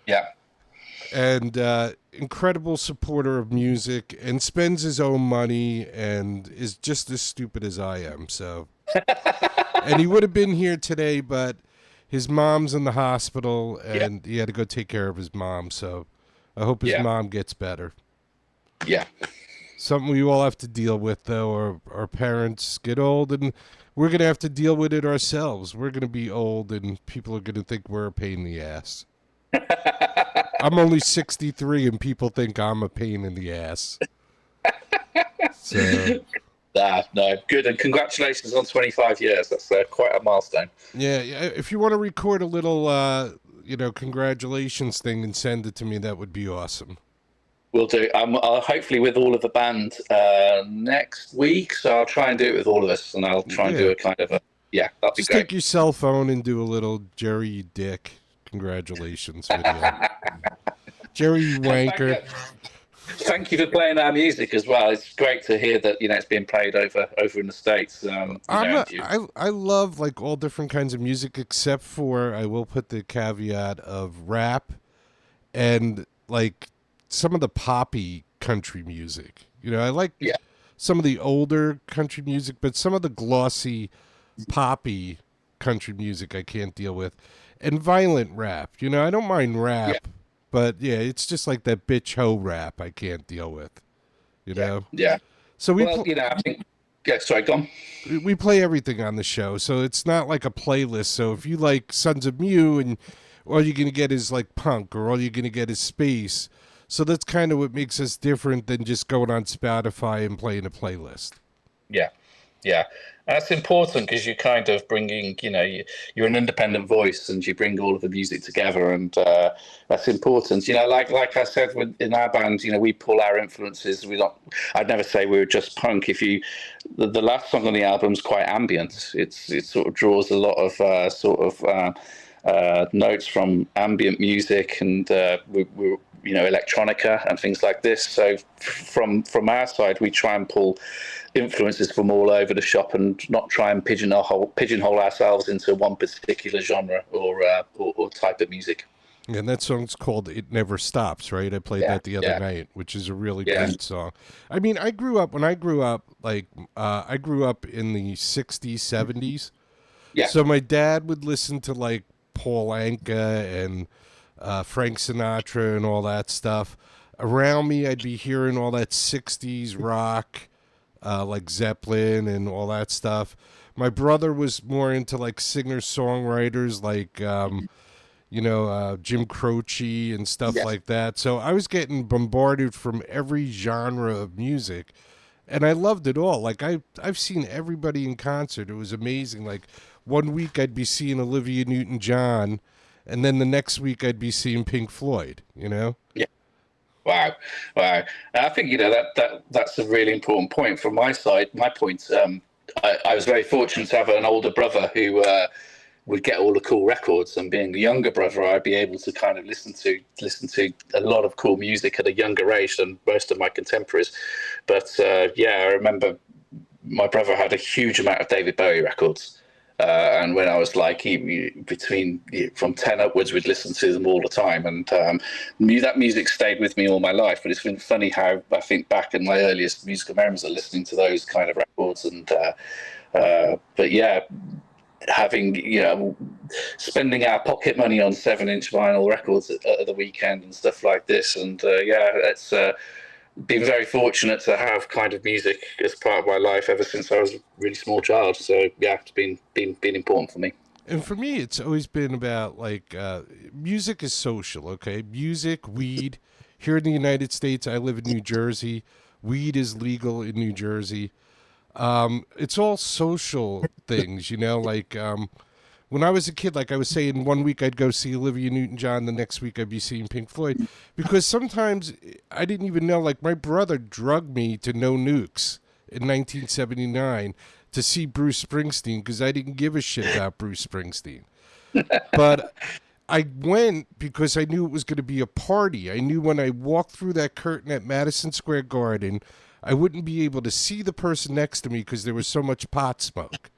Yeah. And incredible supporter of music, and spends his own money, and is just as stupid as I am. So, and he would have been here today, but his mom's in the hospital, and he had to go take care of his mom. So, I hope his mom gets better. Yeah. Something we all have to deal with, though. Our parents get old, and we're gonna have to deal with it ourselves. We're gonna be old, and people are gonna think we're a pain in the ass. I'm only 63, and people think I'm a pain in the ass. So, no, good, and congratulations on 25 years. That's quite a milestone. yeah. If you want to record a little, congratulations thing and send it to me, that would be awesome. We'll do. Hopefully with all of the band next week. So I'll try and do it with all of us, and I'll try and do a kind of that'd be Just great. take your cell phone and do a little Jerry, you dick. Congratulations video. Jerry, you wanker. Thank you for playing our music as well. It's great to hear that it's being played over in the States. I love like all different kinds of music, except for I will put the caveat of rap and like some of the poppy country music. I like some of the older country music, but some of the glossy poppy country music I can't deal with. And violent rap. I don't mind rap, but it's just like that bitch hoe rap I can't deal with. You know? Yeah. So I think. Yeah, sorry, go on. We play everything on the show, so it's not like a playlist. So if you like Sons of Mew, and all you're gonna get is like punk, or all you're gonna get is space. So that's kind of what makes us different than just going on Spotify and playing a playlist. Yeah. That's important because you're kind of bringing, you're an independent voice, and you bring all of the music together, and that's important. Like I said, in our band, we pull our influences. I'd never say we were just punk. The last song on the album is quite ambient. It sort of draws a lot of notes from ambient music, and we're electronica and things like this. So from our side, we try and pull influences from all over the shop, and not try and pigeonhole ourselves into one particular genre or type of music. And that song's called "It Never Stops," right? I played that the other night, which is a really great song. I mean, I grew up in the 60s, 70s. Yeah. So my dad would listen to like Paul Anka and Frank Sinatra and all that stuff. Around me, I'd be hearing all that 60s rock, like Zeppelin and all that stuff. My brother was more into like singer-songwriters like, Jim Croce and stuff Yes. like that. So I was getting bombarded from every genre of music, and I loved it all. Like I've seen everybody in concert. It was amazing. Like one week I'd be seeing Olivia Newton-John, and then the next week I'd be seeing Pink Floyd. Yeah. Wow, wow. I think that's a really important point from my side. My point. I was very fortunate to have an older brother who would get all the cool records, and being the younger brother, I'd be able to kind of listen to a lot of cool music at a younger age than most of my contemporaries. But I remember my brother had a huge amount of David Bowie records. And when I was like from 10 upwards, we'd listen to them all the time. And that music stayed with me all my life. But it's been funny how I think back in my earliest musical memories of listening to those kind of records. And but yeah, having, spending our pocket money on 7-inch vinyl records at the weekend and stuff like this. And it's been very fortunate to have kind of music as part of my life ever since I was a really small child. So yeah, it's been important for me. And for me, it's always been about music is social, okay? Music, weed. Here in the United States, I live in New Jersey. Weed is legal in New Jersey. It's all social things, when I was a kid, like I was saying, one week I'd go see Olivia Newton-John, the next week I'd be seeing Pink Floyd, because sometimes I didn't even know, like my brother drugged me to No Nukes in 1979 to see Bruce Springsteen because I didn't give a shit about Bruce Springsteen. But I went because I knew it was going to be a party. I knew when I walked through that curtain at Madison Square Garden, I wouldn't be able to see the person next to me because there was so much pot smoke.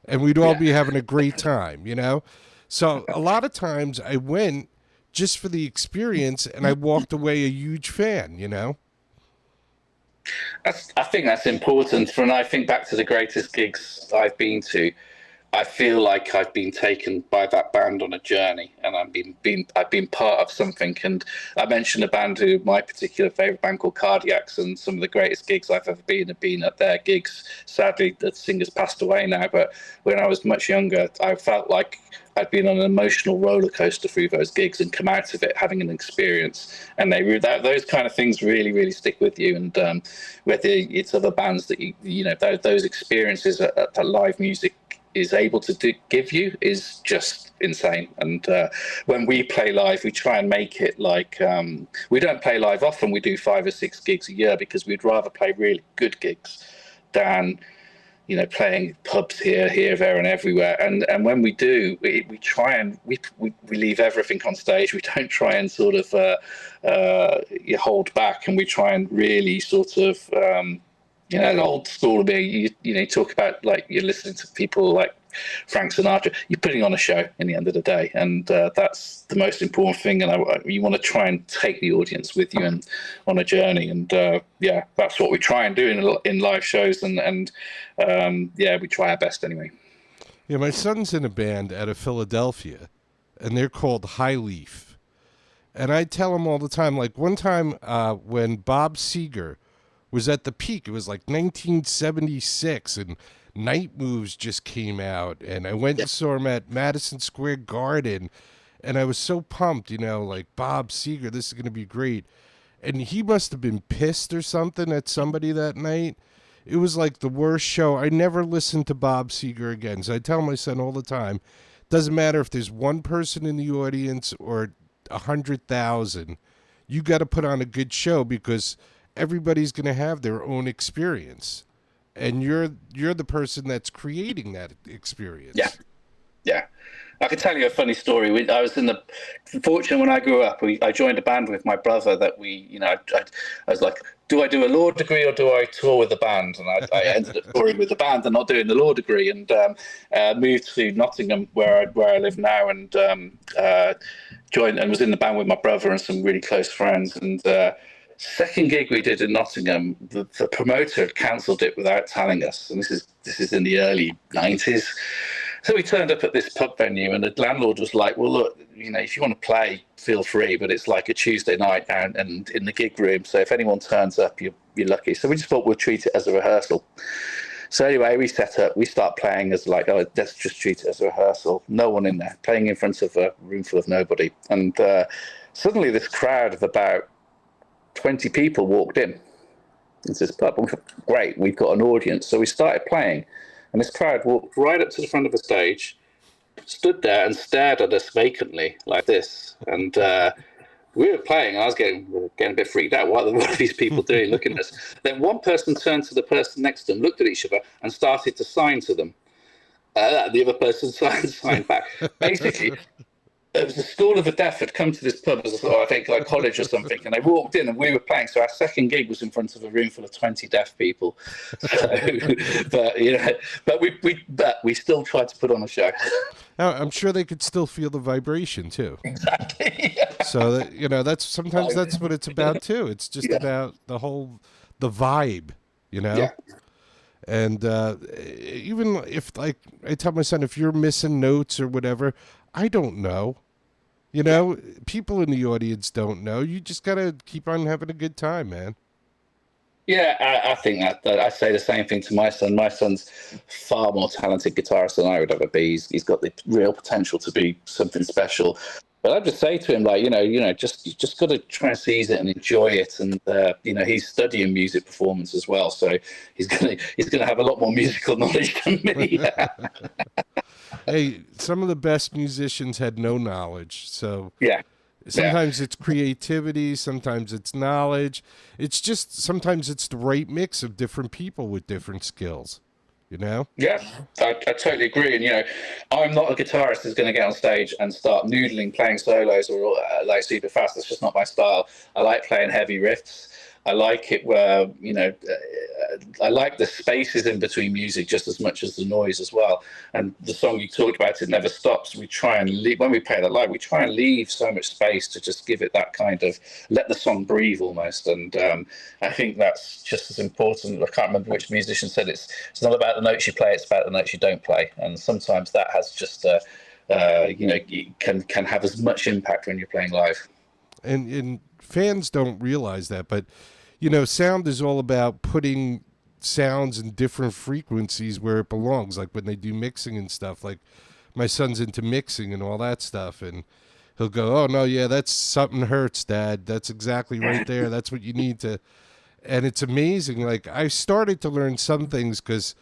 And we'd all be having a great time, So a lot of times I went just for the experience and I walked away a huge fan, I think that's important. When I think back to the greatest gigs I've been to, I feel like I've been taken by that band on a journey, and I've been part of something. And I mentioned a band who my particular favourite band called Cardiacs, and some of the greatest gigs I've ever been have been at their gigs. Sadly, the singer's passed away now, but when I was much younger, I felt like I'd been on an emotional roller coaster through those gigs and come out of it having an experience. And those kind of things really, really stick with you. And whether it's other bands that those experiences that live music is able to give you is just insane. And when we play live, we try and make it like we don't play live often. We do 5 or 6 gigs a year because we'd rather play really good gigs than playing pubs here, there, and everywhere. And when we do, we try and we leave everything on stage. We don't try and sort of hold back, and we try and really sort of an old school of being, you talk about like you're listening to people like Frank Sinatra, you're putting on a show in the end of the day. And that's the most important thing. And you want to try and take the audience with you and on a journey. And that's what we try and do in live shows. And we try our best anyway. Yeah, my son's in a band out of Philadelphia, and they're called High Leaf. And I tell him all the time, like one time when Bob Seger was at the peak, it was like 1976, and Night Moves just came out, and I went and saw him at Madison Square Garden, and I was so pumped, like Bob Seger, this is going to be great. And he must have been pissed or something at somebody that night. It was like the worst show. I never listened to Bob Seger again. So I tell my son all the time, doesn't matter if there's one person in the audience or 100,000, you got to put on a good show because everybody's going to have their own experience, and you're the person that's creating that experience. Yeah. I can tell you a funny story. I was fortunate when I grew up. I joined a band with my brother that I was like, do I do a law degree or do I tour with the band? And I ended up touring with the band and not doing the law degree, and moved to Nottingham where I live now, and joined and was in the band with my brother and some really close friends. And second gig we did in Nottingham, the promoter had cancelled it without telling us, and this is in the early 90s. So we turned up at this pub venue, and the landlord was like, well, look, if you want to play, feel free, but it's like a Tuesday night and in the gig room, so if anyone turns up, you're lucky. So we just thought we'll treat it as a rehearsal. So anyway, we set up, we start playing as like, oh, let's just treat it as a rehearsal. No one in there, playing in front of a room full of nobody. And suddenly this crowd of about 20 people walked in into this pub. And we thought, great, we've got an audience. So we started playing, and this crowd walked right up to the front of the stage, stood there and stared at us vacantly like this. And we were playing, and I was getting a bit freaked out. What are these people doing looking at us? Then one person turned to the person next to them, looked at each other, and started to sign to them. The other person signed back. Basically, it was the School of the Deaf had come to this pub as I think like college or something, and they walked in and we were playing. So our second gig was in front of a room full of 20 deaf people. So, but we still tried to put on a show. Now, I'm sure they could still feel the vibration too. Exactly. So that, that's sometimes that's what it's about too. It's just about the vibe, Yeah. And even if, like, I tell my son, if you're missing notes or whatever, I don't know. People in the audience don't know. You just got to keep on having a good time, man. Yeah, I think that I say the same thing to my son. My son's far more talented guitarist than I would ever be. He's got the real potential to be something special. But I just say to him, like, you just got to try and seize it and enjoy it. And he's studying music performance as well, so he's gonna have a lot more musical knowledge than me. Hey, some of the best musicians had no knowledge, so Yeah. sometimes it's creativity, sometimes it's knowledge. It's just sometimes it's the right mix of different people with different skills. Yeah, I totally agree. And I'm not a guitarist who's going to get on stage and start noodling, playing solos or like super fast. That's just not my style. I like playing heavy riffs. I like it where I like the spaces in between music just as much as the noise as well. And the song you talked about, It Never Stops, we try and leave, when we play that live, we try and leave so much space to just give it that kind of, let the song breathe almost. And I think that's just as important. I can't remember which musician said it's not about the notes you play, it's about the notes you don't play. And sometimes that has just can have as much impact when you're playing live. And fans don't realize that, but sound is all about putting sounds in different frequencies where it belongs. Like when they do mixing and stuff, like my son's into mixing and all that stuff, and he'll go, oh no, yeah, that's something hurts, Dad. That's exactly right there. That's what you need to. And it's amazing. Like I started to learn some things because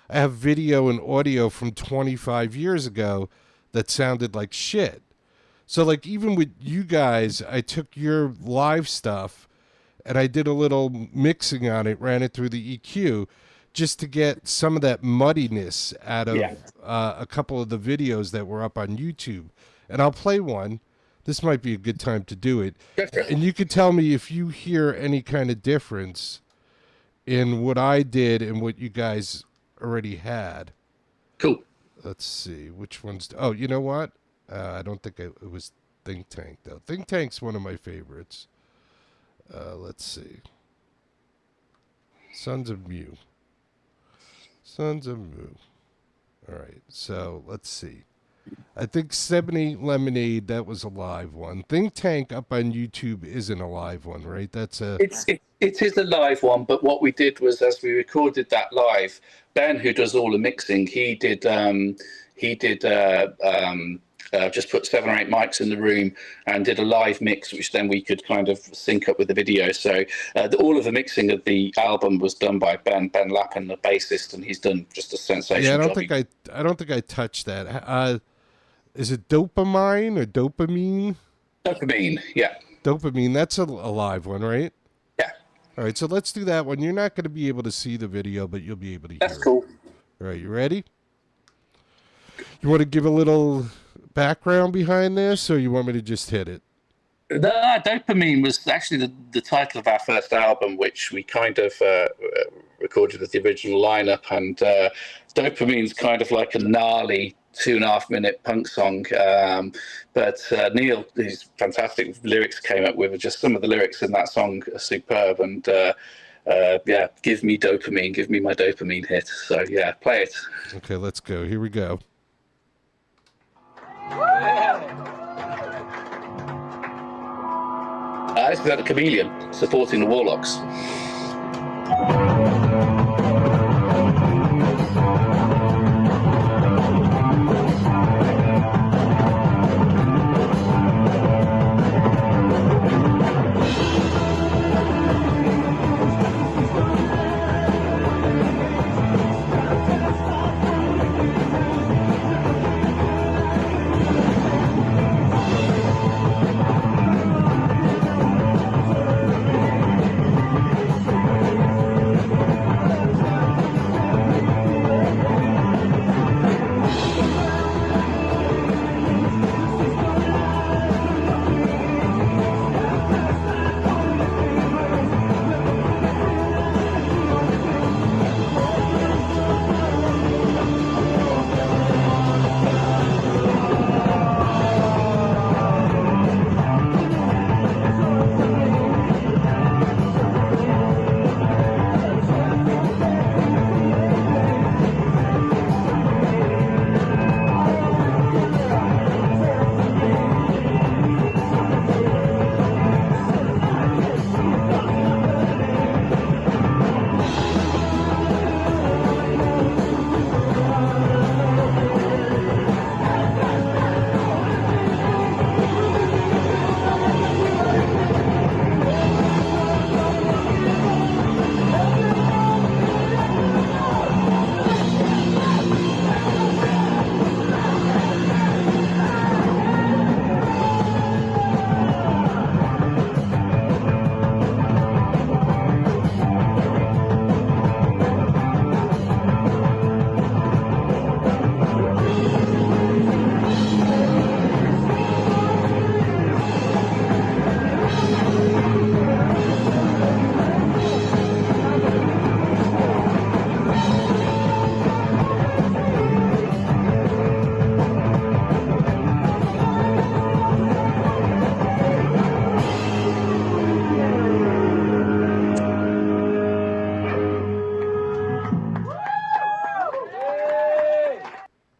I have video and audio from 25 years ago that sounded like shit. So like even with you guys, I took your live stuff and I did a little mixing on it, ran it through the EQ just to get some of that muddiness out of a couple of the videos that were up on YouTube. And I'll play one. This might be a good time to do it. And you could tell me if you hear any kind of difference in what I did and what you guys already had. Cool. Let's see. Which one's... Oh, you know what? I don't think it was Think Tank, though. Think Tank's one of my favorites. Let's see. Sons of Mu. Sons of Mu. All right, so let's see. I think 78 Lemonade, that was a live one. Think Tank up on YouTube isn't a live one, right? That's a... It is a live one, but what we did was, as we recorded that live, Ben, who does all the mixing, he did just put 7 or 8 mics in the room and did a live mix, which then we could kind of sync up with the video. So all of the mixing of the album was done by Ben Lappin, the bassist, and he's done just a sensational job. I don't think I touched that. Is it Dopamine or Dopamine? Dopamine, yeah. Dopamine, that's a live one, right? Yeah. All right, so let's do that one. You're not going to be able to see the video, but you'll be able to hear That's cool. it. All right, you ready? You want to give a little background behind this, or you want me to just hit it? Dopamine was actually the title of our first album, which we kind of recorded with the original lineup. And Dopamine's kind of like a gnarly 2.5-minute punk song. But Neil, these fantastic lyrics came up with. Just some of the lyrics in that song are superb. And give me dopamine, give me my dopamine hit. So yeah, play it. Okay, let's go. Here we go. This is the Chameleon supporting the Warlocks.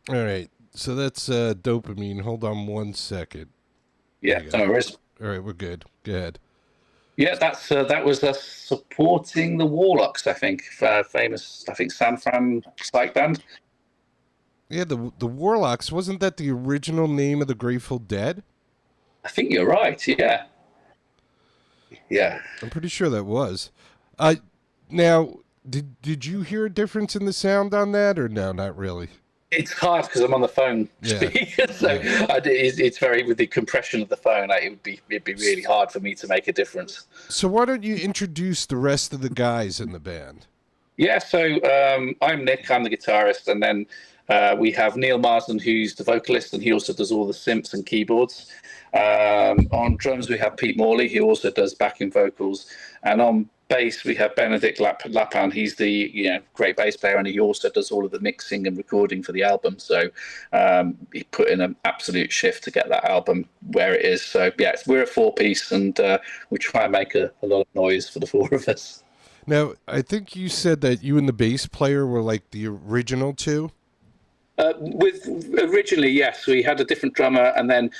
All right. So that's dopamine. Hold on 1 second. Yeah, There you go. no worries. All right, we're good. Go ahead. Yeah, that was supporting the Warlocks, I think. Famous, I think, San Fran psych band. Yeah, the Warlocks, wasn't that the original name of the Grateful Dead? I think you're right. Yeah, yeah. I'm pretty sure that was. Now, did you hear a difference in the sound on that, or no, not really? It's hard because I'm on the phone Yeah. speaker, so Yeah. it's very with the compression of the phone. It'd be really hard for me to make a difference. So why don't you introduce the rest of the guys in the band? Yeah, so I'm Nick. I'm the guitarist, and then we have Neil Marsden, who's the vocalist, and he also does all the synths and keyboards. On drums, we have Pete Morley, who also does backing vocals, and on bass, we have Benedict Lapan. He's the great bass player, and he also does all of the mixing and recording for the album. So he put in an absolute shift to get that album where it is. So yeah, we're a 4-piece, and we try and make a lot of noise for the 4 of us. Now, I think you said that you and the bass player were like the original two. With originally, yes, we had a different drummer, and then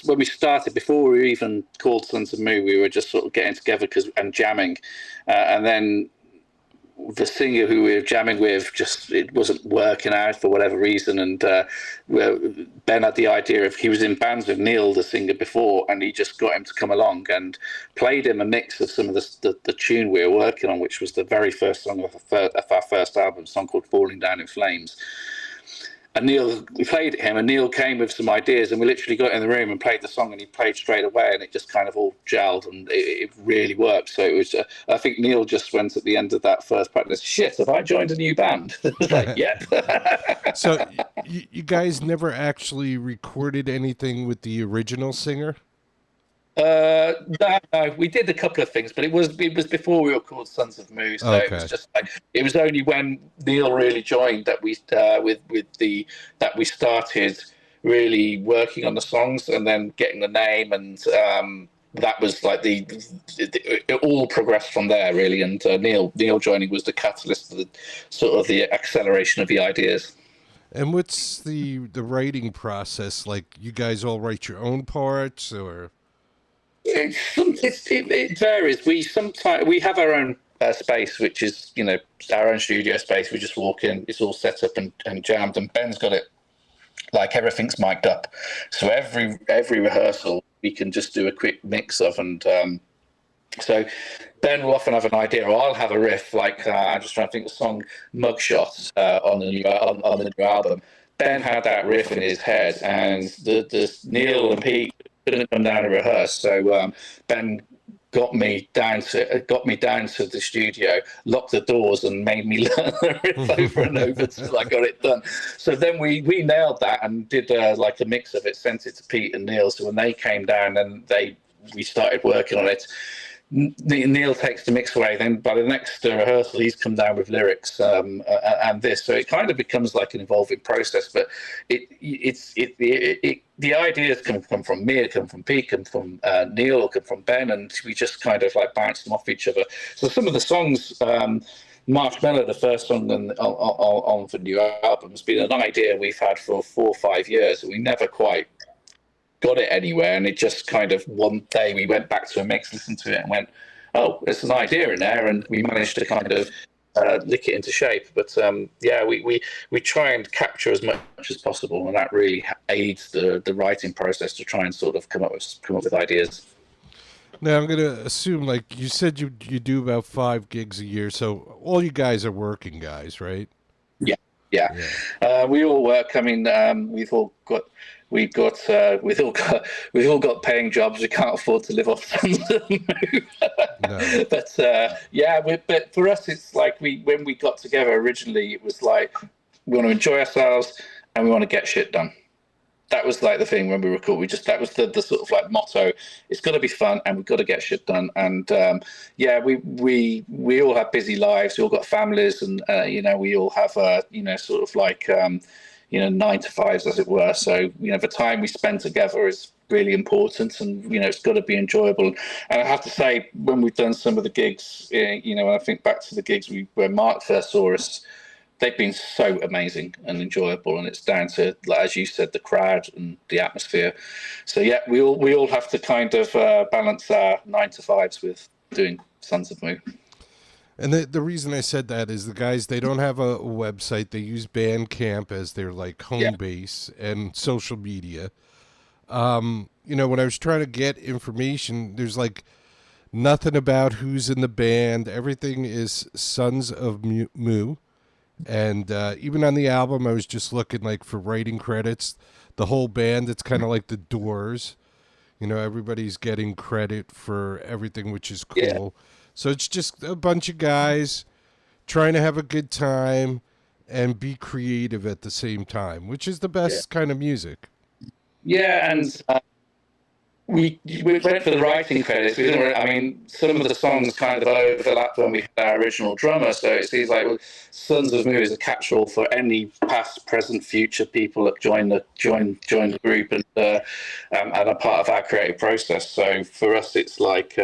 when we started, before we were even called Sons of Moo, we were just sort of getting together and jamming, and then the singer who we were jamming with it wasn't working out for whatever reason, and Ben had the idea of he was in bands with Neil, the singer, before, and he just got him to come along and played him a mix of some of the tune we were working on, which was the very first song of our first album, a song called "Falling Down in Flames." And we played it him, and Neil came with some ideas, and we literally got in the room and played the song, and he played straight away, and it just kind of all gelled, and it really worked. So it was, I think Neil just went at the end of that first practice, shit, have I joined a new band? I was like, yep. So you guys never actually recorded anything with the original singer? No, we did a couple of things, but it was before we were called Sons of Moo. So it was just like, it was only when Neil really joined that we started really working on the songs and then getting the name, and that was like it all progressed from there really. And Neil joining was the catalyst of the acceleration of the ideas. And what's the writing process like? You guys all write your own parts, or? It varies. We have our own space, which is our own studio space. We just walk in, it's all set up and jammed, and Ben's got it like everything's mic'd up. So every rehearsal we can just do a quick mix of, and so Ben will often have an idea, or I'll have a riff. Like I'm just trying to think of the song "Mugshot" on the new album. Ben had that riff in his head, and the Neil and Pete couldn't come down to rehearse, so Ben got me down to the studio, locked the doors, and made me learn the riff over and over till I got it done. So then we nailed that and did like a mix of it, sent it to Pete and Neil. So when they came down, and we started working on it. Neil takes the mix away. Then by the next rehearsal, he's come down with lyrics and this. So it kind of becomes like an evolving process. But the ideas come from me, come from Pete, come from Neil, or come from Ben, and we just kind of like bounce them off each other. So some of the songs. Marshmallow, the first song on the new album, has been an idea we've had for 4 or 5 years, and we never quite got it anywhere. And it just kind of one day we went back to a mix, listened to it, and went, "Oh, there's an idea in there," and we managed to kind of lick it into shape. But we try and capture as much as possible, and that really aids the writing process to try and sort of come up with ideas. Now, I'm going to assume, like you said, you do about 5 gigs a year, so all you guys are working guys, right? Yeah. We all work. I mean, we've all got paying jobs. We can't afford to live off them. No. But for us, it's like when we got together originally, it was like we want to enjoy ourselves and we want to get shit done. That was like the thing when we were cool. That was the sort of like motto. It's got to be fun, and we've got to get shit done. And we all have busy lives. We all got families, and we all have sort of like 9 to 5s, as it were. So the time we spend together is really important, and it's got to be enjoyable. And I have to say, when we've done some of the gigs, when I think back to the gigs where Mark first saw us, they've been so amazing and enjoyable, and it's down to, like, as you said, the crowd and the atmosphere. So yeah, we all have to kind of balance our 9 to 5s with doing Sons of Moo. And the reason I said that is the guys, they don't have a website. They use Bandcamp as their like home base and social media. You know, when I was trying to get information, there's like nothing about who's in the band. Everything is Sons of Moo. And even on the album, I was just looking like for writing credits. The whole band, it's kind of like the Doors. You know, everybody's getting credit for everything, which is cool. Yeah. So it's just a bunch of guys trying to have a good time and be creative at the same time, which is the best kind of music. Yeah, and we went for the writing credits. We didn't. I mean, some of the songs kind of overlapped when we had our original drummer. So it seems like Sons of Moo is a catch-all for any past, present, future people that join the group and are part of our creative process. So for us, it's like.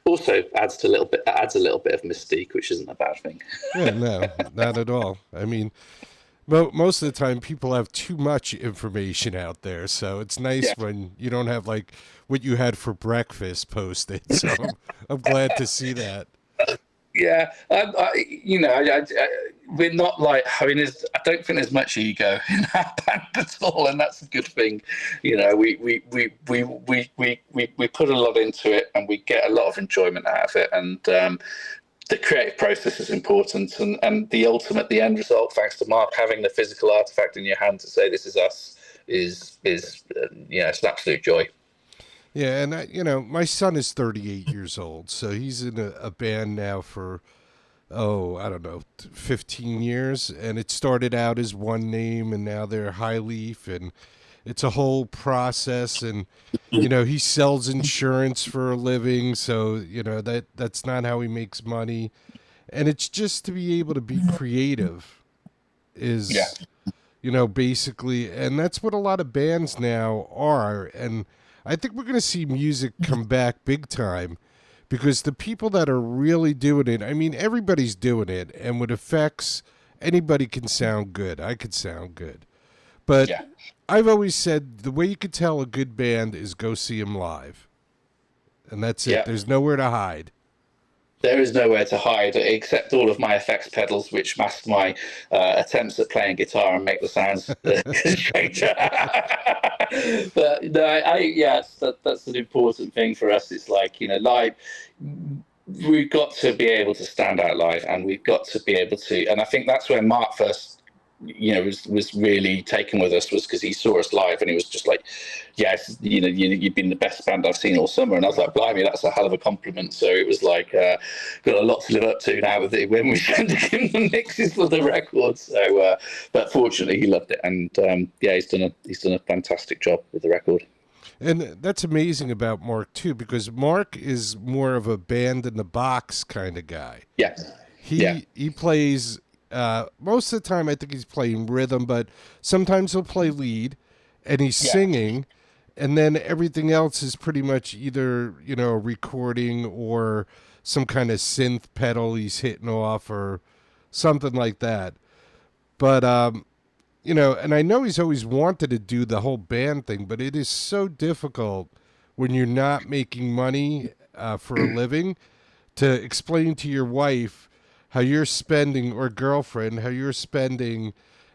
Also adds a little bit of mystique, which isn't a bad thing. Yeah, no, not at all. I mean, most of the time people have too much information out there, so it's nice when you don't have like what you had for breakfast posted. So I'm glad to see that. Yeah, we're not like. I mean, I don't think there's much ego in our band at all, and that's a good thing. You know, we put a lot into it, and we get a lot of enjoyment out of it, and the creative process is important, and the end result, thanks to Mark having the physical artifact in your hand to say this is us, is it's an absolute joy. Yeah, and my son is 38 years old, so he's in a band now for, I don't know, 15 years, and it started out as one name, and now they're High Leaf, and it's a whole process, and, he sells insurance for a living, so, that's not how he makes money, and it's just to be able to be creative is, basically, and that's what a lot of bands now are, and I think we're going to see music come back big time because the people that are really doing it, I mean, everybody's doing it, and with effects, anybody can sound good. I could sound good. But I've always said the way you could tell a good band is go see them live. And that's it. There's nowhere to hide. There is nowhere to hide except all of my effects pedals, which mask my attempts at playing guitar and make the sounds stranger. But no, that's an important thing for us. It's like, live, we've got to be able to stand out live, and we've got to be able to, and I think that's where Mark first, was really taken with us, was because he saw us live and he was just like, yes, you've been the best band I've seen all summer. And I was like, blimey, that's a hell of a compliment. So it was like, got a lot to live up to now with it when we sent him the mixes for the record. So, but fortunately he loved it. And he's done a fantastic job with the record. And that's amazing about Mark too, because Mark is more of a band in the box kind of guy. Yeah. He plays, most of the time I think he's playing rhythm, but sometimes he'll play lead and he's singing, and then everything else is pretty much either, a recording or some kind of synth pedal he's hitting off or something like that. But, and I know he's always wanted to do the whole band thing, but it is so difficult when you're not making money for a living to explain to your wife how you're spending, or girlfriend, how you're spending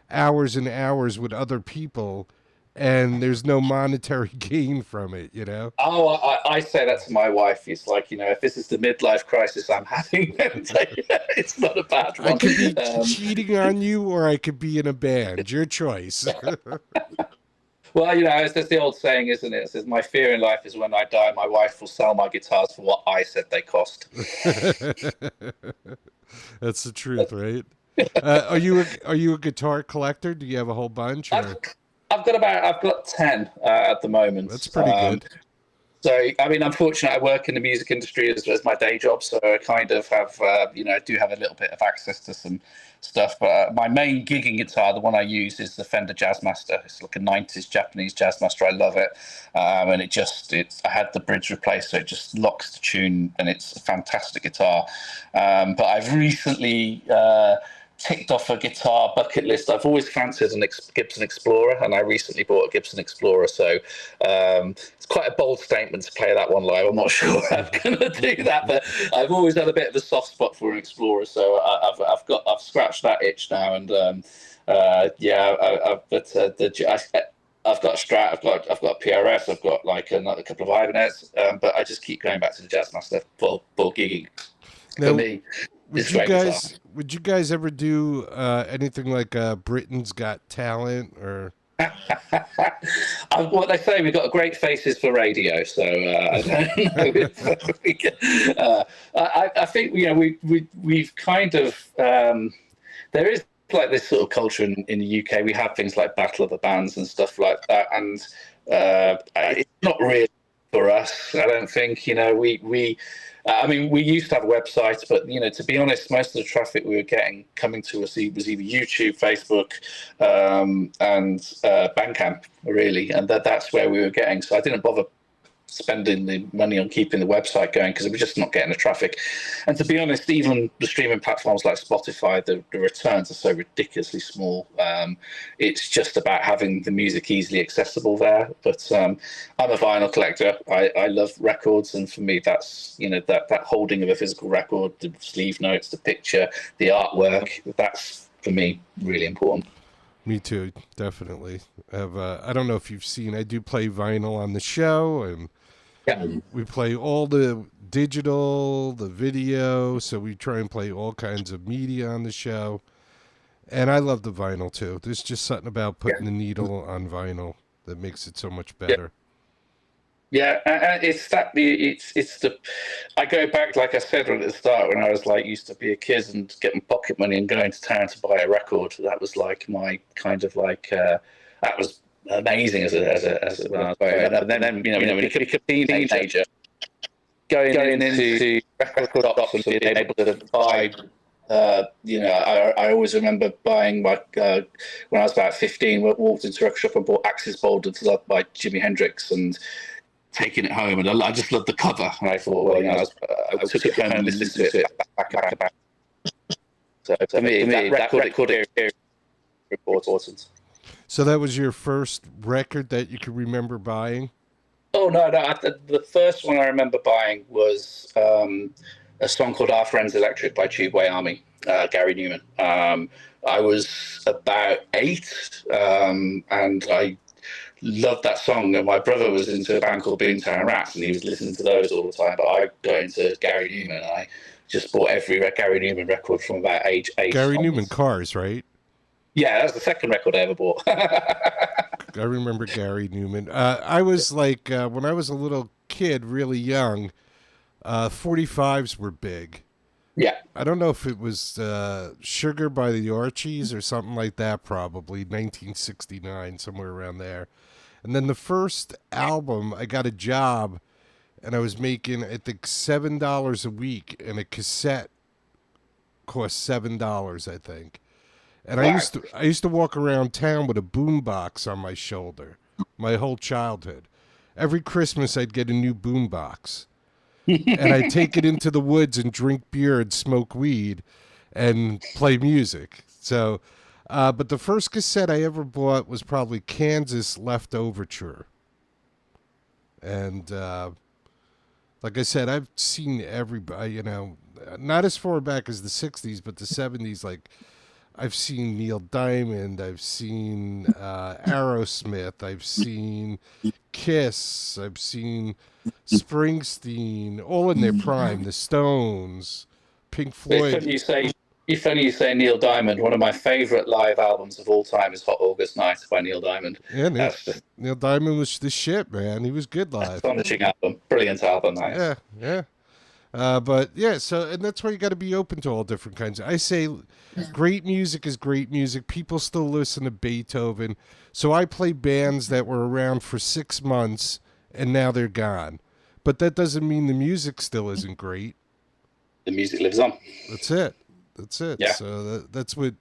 hours and hours with other people, and there's no monetary gain from it, Oh, I say that to my wife. It's like, if this is the midlife crisis I'm having, then it's not a bad one. I could be cheating on you, or I could be in a band. Your choice. Well, as the old saying, isn't it? It says, my fear in life is when I die, my wife will sell my guitars for what I said they cost. That's the truth, right? Are you a guitar collector? Do you have a whole bunch? Or? I've got 10 at the moment. That's pretty good. So, I mean, I'm fortunate. I work in the music industry as my day job, so I kind of have, I do have a little bit of access to some stuff. But my main gigging guitar, the one I use, is the Fender Jazzmaster. It's like a 90s Japanese Jazzmaster. I love it. And I had the bridge replaced, so it just locks the tune, and it's a fantastic guitar. But I've recently ticked off a guitar bucket list. I've always fancied a Gibson Explorer, and I recently bought a Gibson Explorer. So it's quite a bold statement to play that one live. I'm not sure I'm going to do that, but I've always had a bit of a soft spot for an Explorer. So I've scratched that itch now, and I've got a Strat, I've got a PRS, I've got like another couple of Ibanez, but I just keep going back to the Jazzmaster for gigging. Now, For me, would you guys ever do anything like Britain's Got Talent or? What they say, we've got great faces for radio, so I don't know. I think we've kind of there is like this sort of culture in the UK. We have things like Battle of the Bands and stuff like that, and it's not really for us. I don't think. I mean, we used to have websites, but to be honest, most of the traffic we were getting coming to us was either YouTube, Facebook, and Bandcamp, really, and that's where we were getting. So I didn't bother spending the money on keeping the website going because we're just not getting the traffic. And to be honest, even the streaming platforms like Spotify, the returns are so ridiculously small. It's just about having the music easily accessible there. But I'm a vinyl collector. I love records, and for me, that's that holding of a physical record, the sleeve notes, the picture, the artwork. That's for me really important. Me too, definitely. I don't know if you've seen, I do play vinyl on the show, and we play all the digital, the video, so we try and play all kinds of media on the show. And I love the vinyl too. There's just something about putting the needle on vinyl that makes it so much better. Yeah, it's the. I go back, like I said at the start, when I was used to be a kid and getting pocket money and going to town to buy a record. That was like my kind of that was amazing as a when I was growing up. And then when you become a teenager, going into record shops and being able to buy. I always remember buying when I was about 15. Walked into a record shop and bought Axis Bold and Love by Jimi Hendrix and taking it home, and I just loved the cover, and I thought, I took it home and listened to it back. So for me, that record is important. So that was your first record that you can remember buying? Oh no! The first one I remember buying was a song called "Our Friends Electric" by Tubeway Army, Gary Newman. I was about 8, and I loved that song, and my brother was into a band called Boomtown Rats, and he was listening to those all the time. But I got into Gary Newman, and I just bought every Gary Newman record from about age 8. Gary Newman Cars, right? Yeah, that was the second record I ever bought. I remember Gary Newman. I was like, when I was a little kid, really young, 45s were big. Yeah. I don't know if it was Sugar by the Archies or something like that, probably 1969, somewhere around there. And then the first album, I got a job, and I was making, I think, $7 a week, and a cassette cost $7, I think. And wow. I used to walk around town with a boombox on my shoulder, my whole childhood. Every Christmas, I'd get a new boombox. And I'd take it into the woods and drink beer and smoke weed and play music. So, but the first cassette I ever bought was probably Kansas Left Overture. And like I said, I've seen everybody, not as far back as the 60s, but the 70s. Like, I've seen Neil Diamond, I've seen Aerosmith, I've seen Kiss, I've seen Springsteen, all in their prime. The Stones, Pink Floyd. It's funny you say Neil Diamond. One of my favorite live albums of all time is Hot August Night by Neil Diamond. Yeah, Neil Diamond was the shit, man. He was good live. Astonishing album, brilliant album. Nice. Yeah. But yeah, and that's why you got to be open to all different kinds. I say great music is great music. People still listen to Beethoven. So I play bands that were around for 6 months and now they're gone. But that doesn't mean the music still isn't great. The music lives on. That's it. Yeah. So that's what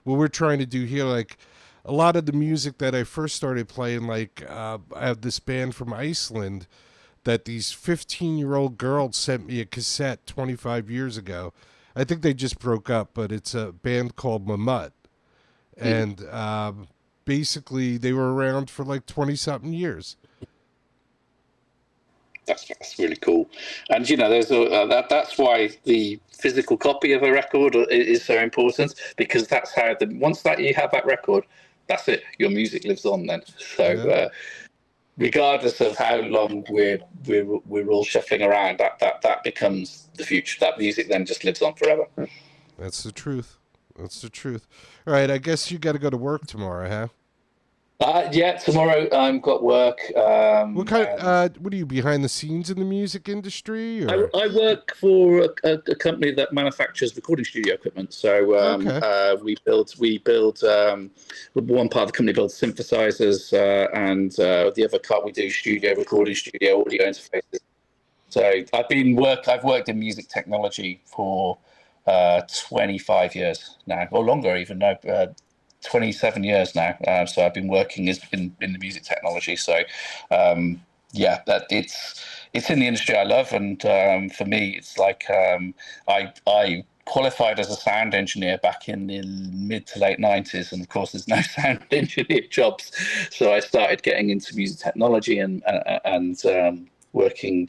we're trying to do here. Like, a lot of the music that I first started playing, like I have this band from Iceland that these 15-year-old girls sent me a cassette 25 years ago, I think they just broke up, but it's a band called Mamut. And basically, they were around for like 20-something years. That's really cool, and there's that's why the physical copy of a record is so important, because that's how once that you have that record, that's it. Your music lives on then. So regardless of how long we're all shuffling around, that becomes the future. That music then just lives on forever. That's the truth. That's the truth. All right, I guess you got to go to work tomorrow, huh? Yeah, tomorrow I've got work. What kind? What are you, behind the scenes in the music industry? Or? I work for a company that manufactures recording studio equipment. So we build. One part of the company builds synthesizers, and the other part we do recording studio audio interfaces. So I've worked in music technology for 25 years now, or longer even now. 27 years now, so I've been working in the music technology. So, that it's in the industry I love, and for me, it's like I qualified as a sound engineer back in the mid to late 90s, and of course, there's no sound engineer jobs. So I started getting into music technology and working,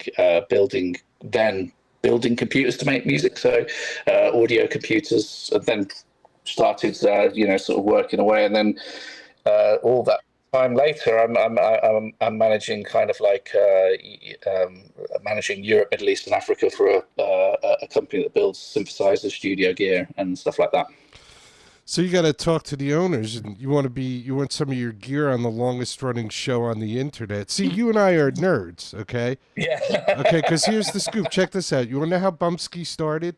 building computers to make music. So audio computers, and then started, sort of working away, and then all that time later, I'm managing kind of like managing Europe, Middle East, and Africa for a company that builds synthesizer studio gear and stuff like that. So you got to talk to the owners, and you want some of your gear on the longest running show on the internet. See, you and I are nerds, okay? Yeah. Okay, because here's the scoop. Check this out. You want to know how Bumpskey started?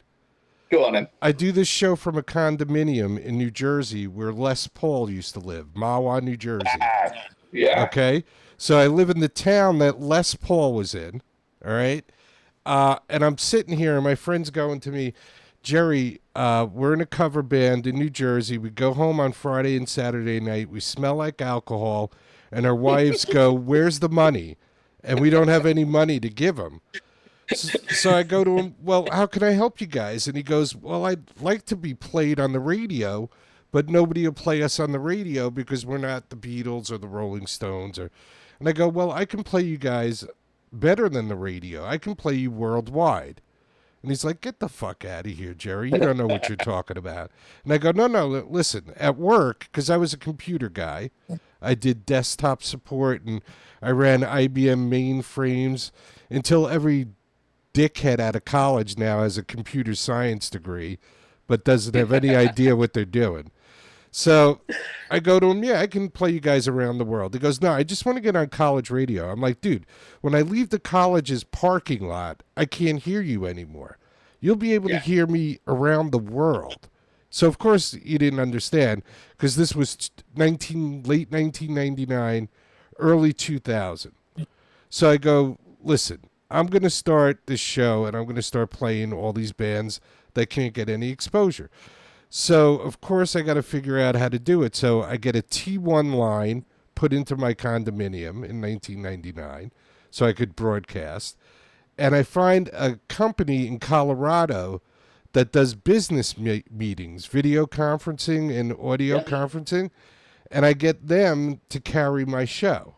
Go on then. I do this show from a condominium in New Jersey where Les Paul used to live, Mahwah, New Jersey. Yeah. Okay? So I live in the town that Les Paul was in, all right? And I'm sitting here, and my friend's going to me, Jerry, we're in a cover band in New Jersey. We go home on Friday and Saturday night. We smell like alcohol, and our wives go, "Where's the money?" And we don't have any money to give them. So I go to him, "Well, how can I help you guys?" And he goes, "Well, I'd like to be played on the radio, but nobody will play us on the radio because we're not the Beatles or the Rolling Stones." And I go, "Well, I can play you guys better than the radio. I can play you worldwide." And he's like, "Get the fuck out of here, Jerry. You don't know what you're talking about." And I go, no, listen, at work, because I was a computer guy, I did desktop support, and I ran IBM mainframes until every dickhead out of college now has a computer science degree, but doesn't have any idea what they're doing. So I go to him, "Yeah, I can play you guys around the world." He goes, "No, I just want to get on college radio." I'm like, "Dude, when I leave the college's parking lot, I can't hear you anymore. You'll be able to hear me around the world." So, of course, you didn't understand, because this was late 1999, early 2000. So I go, "Listen, I'm going to start this show, and I'm going to start playing all these bands that can't get any exposure." So, of course, I got to figure out how to do it. So I get a T1 line put into my condominium in 1999 so I could broadcast. And I find a company in Colorado that does business meetings, video conferencing and audio conferencing, and I get them to carry my show.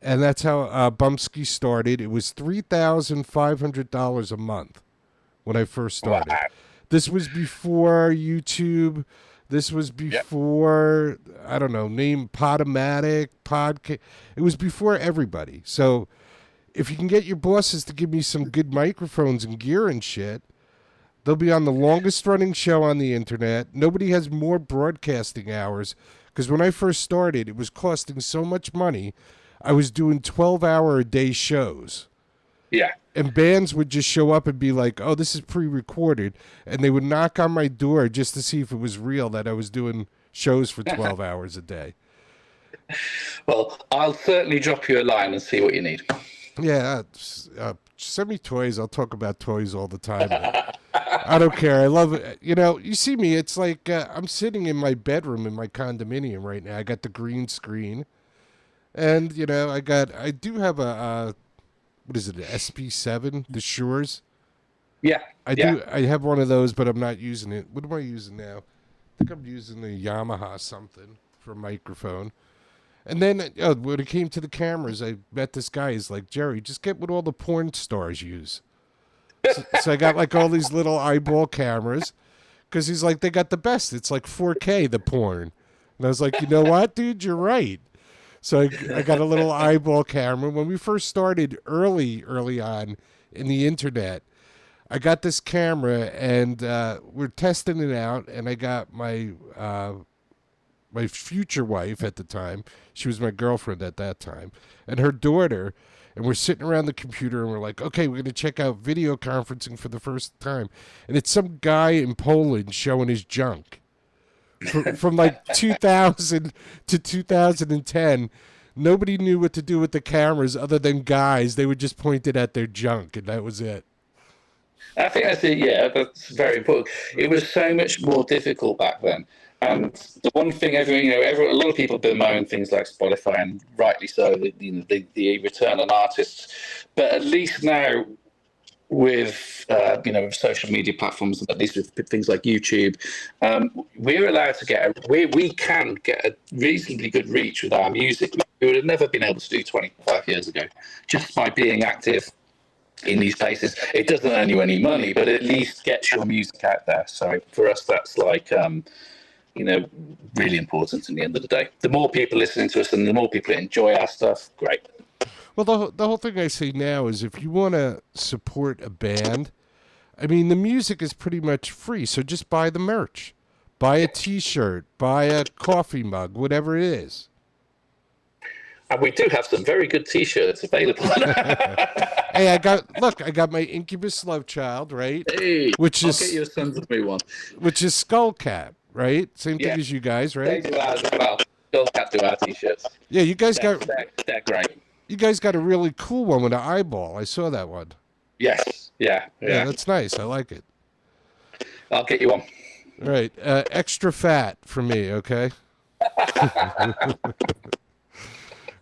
And that's how Bumpskey started. It was $3,500 a month when I first started. Wow. This was before YouTube. This was before, I don't know, name Podomatic, Podcast. It was before everybody. So if you can get your bosses to give me some good microphones and gear and shit, they'll be on the longest running show on the internet. Nobody has more broadcasting hours, because when I first started, it was costing so much money. I was doing 12-hour-a-day shows. Yeah. And bands would just show up and be like, "Oh, this is pre-recorded." And they would knock on my door just to see if it was real that I was doing shows for 12 hours a day. Well, I'll certainly drop you a line and see what you need. Yeah, send me toys. I'll talk about toys all the time. I don't care. I love it. You see me, it's like I'm sitting in my bedroom in my condominium right now. I got the green screen. And, I do have a... what is it, an SP7, the Shures. Yeah. I have one of those, but I'm not using it. What am I using now? I think I'm using the Yamaha something for a microphone. And then when it came to the cameras, I met this guy. He's like, Jerry, just get what all the porn stars use. So I got like all these little eyeball cameras because he's like, they got the best. It's like 4K, the porn. And I was like, you know what, dude? You're right. So I got a little eyeball camera. When we first started early on in the internet, I got this camera and we're testing it out. And I got my future wife at the time. She was my girlfriend at that time. And her daughter. And we're sitting around the computer and we're like, okay, we're going to check out video conferencing for the first time. And it's some guy in Poland showing his junk. From like 2000 to 2010, nobody knew what to do with the cameras other than guys. They would just point it at their junk, and that was it. I think that's very important. It was so much more difficult back then. And the one thing a lot of people bemoan things like Spotify, and rightly so, the return on artists. But at least now, with with social media platforms, and at least with things like YouTube, we're allowed to we can get a reasonably good reach with our music. We would have never been able to do 25 years ago, just by being active in these places. It doesn't earn you any money, but at least gets your music out there. So for us, that's like really important in the end of the day. The more people listening to us and the more people enjoy our stuff, great. Well, the whole thing I say now is if you want to support a band, I mean, the music is pretty much free, so just buy the merch. Buy a T-shirt, buy a coffee mug, whatever it is. And we do have some very good T-shirts available. Hey, I got my Incubus Love Child, right? Hey, I'll get your Sons of Me one. Which is Skullcap, right? Same thing as you guys, right? They do ours as well. Skullcap do our T-shirts. Yeah, you guys they're great. You guys got a really cool one with an eyeball. I saw that one. Yes. Yeah, that's nice. I like it. I'll get you one. All right. Extra fat for me, okay?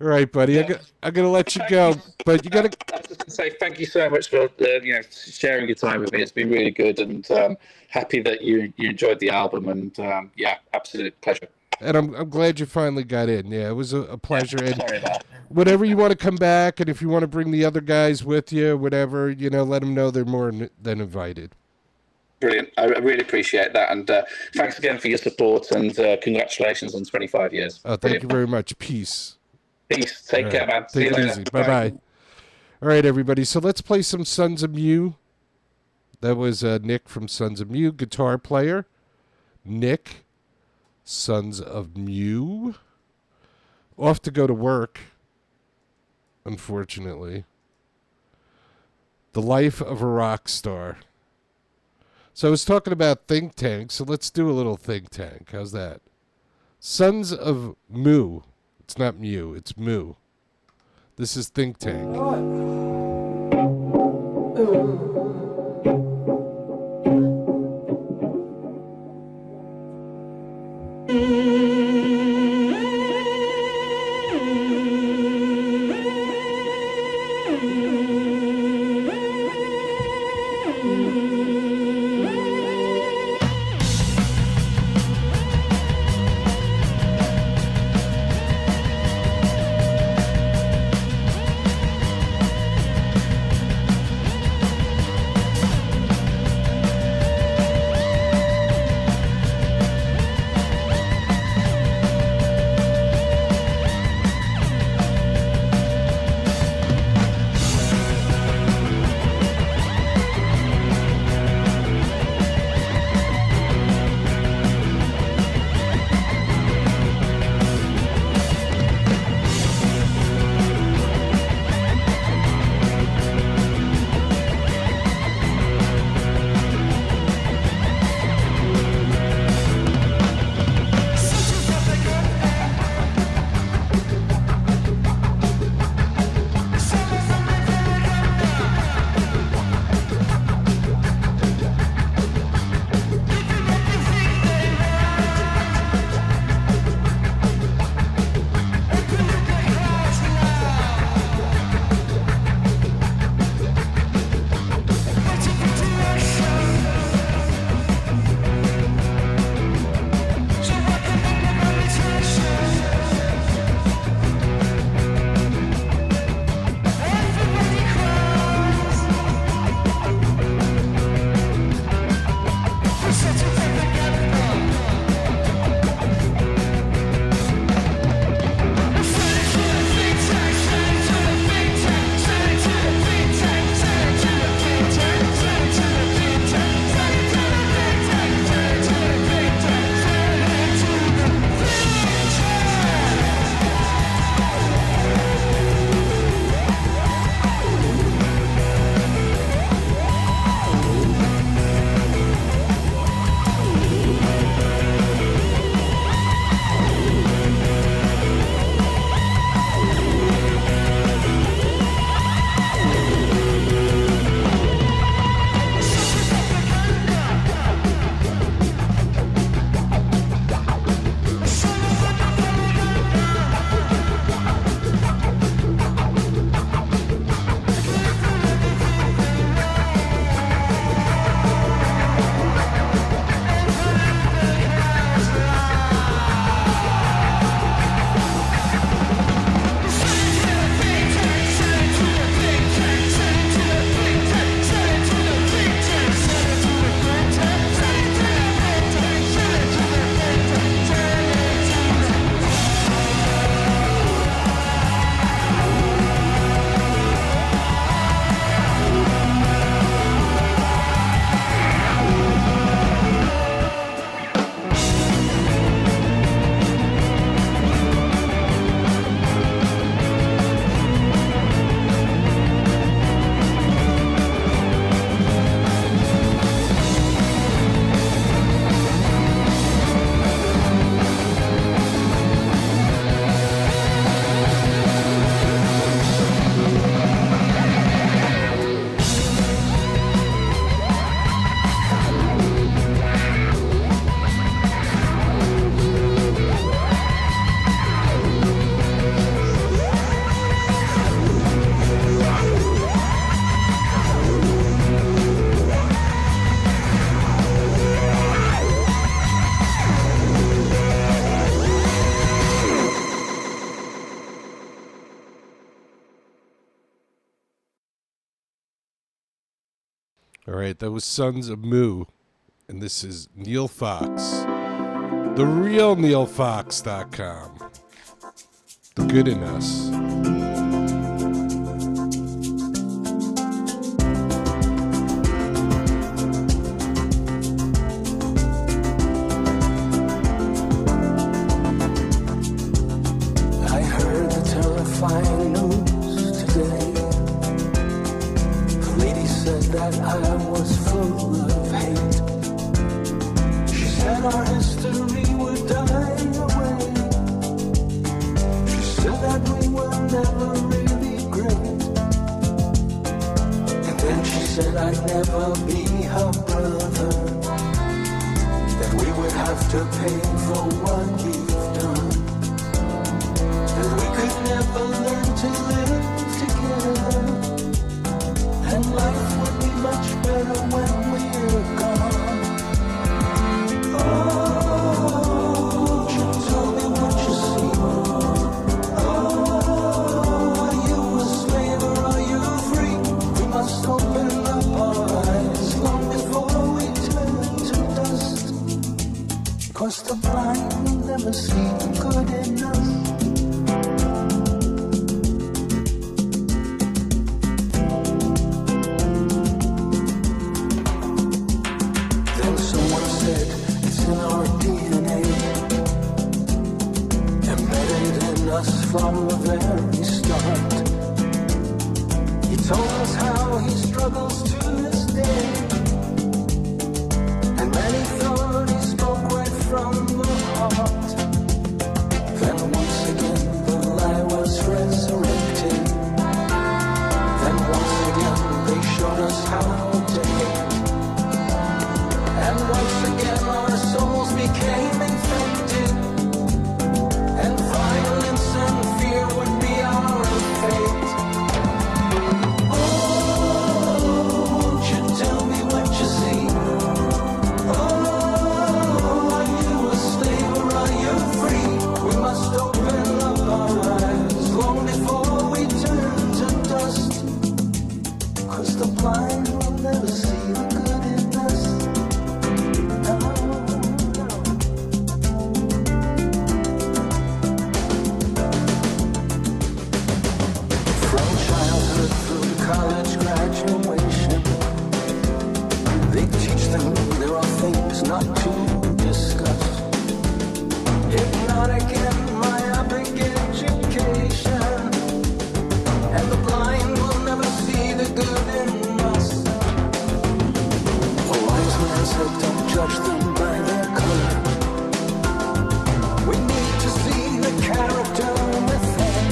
All right, buddy. Yeah. I'm going to let you go. But you got to... I was just going to say thank you so much for sharing your time with me. It's been really good, and happy that you enjoyed the album. And, absolute pleasure. And I'm glad you finally got in. Yeah, it was a pleasure. Yeah, sorry about that. Whenever you want to come back, and if you want to bring the other guys with you, whatever, let them know they're more than invited. Brilliant. I really appreciate that. And thanks again for your support, and congratulations on 25 years. Oh, thank you very much. Peace. Peace. Take care, man. Take it easy. Bye-bye. All right, everybody. So let's play some Sons of Mew. That was Nick from Sons of Mew, guitar player. Nick, Sons of Mew. Off to go to work, unfortunately. The life of a rock star. So I was talking about think tank, so let's do a little think tank. How's that? Sons of Moo. It's not Mew, it's Moo. This is Think Tank. All right, that was Sons of Moo, and this is Neil Fox. The real NeilFox.com. The good in us. I heard the terrifying news today. The lady said that I was full of hate. She said our history would die away. She said that we were never really great. And then she said I'd never be her brother. That we would have to pay for what we've done. And we could never learn to live together. And life would be much better when we're gone. Oh, won't you tell me what you see? Oh, are you a slave or are you free? We must open up our eyes long before we turn to dust. 'Cause the blind will never see the good in us. Then someone said it's in our DNA, embedded in us from the very start. He told us how he struggles to this day, and many thought he spoke right from the heart. Then once again the lie was resurrected. Then once again they showed us how to hate. And once again our souls became infected. And violence and fear would be our fate. Oh, won't you tell me what you see? Oh, are you a slave or are you free? We must open up our eyes long before we turn to dust. 'Cause the blind will never see the good in us. No, no. From childhood through college graduation, they teach them there are things not to discuss. Hypnotic and myopic education, and the blind will never see the good in us. A wise man said don't judge them by their color. We need to see the character within.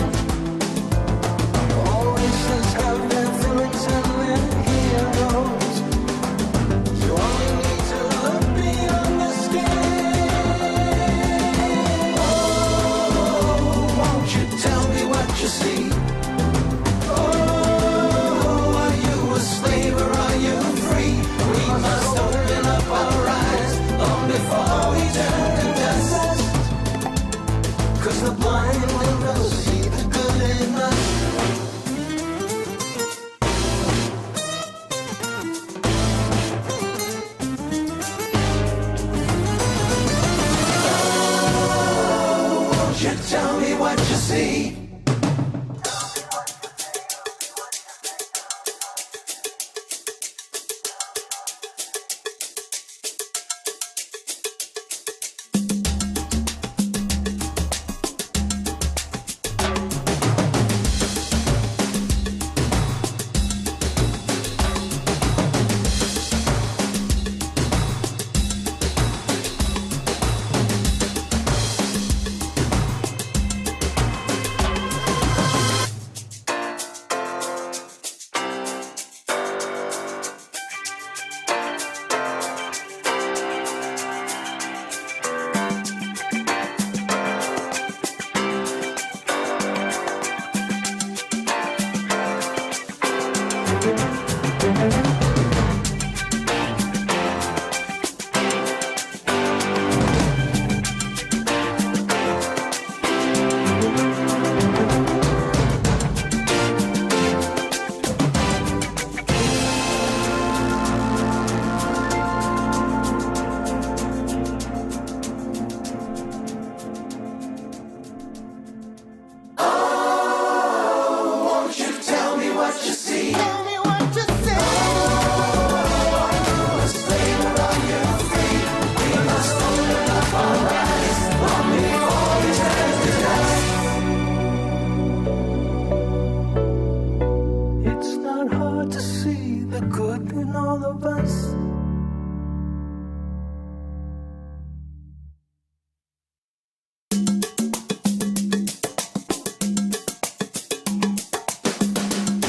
All races have their villains and their heroes. You only need to look beyond the skin. Oh, won't you tell me what you see? Oh, are you a slave or are you free? We must open up our eyes long before we turn to dust. 'Cause the blind will never see the good in us. Won't you tell me what you see?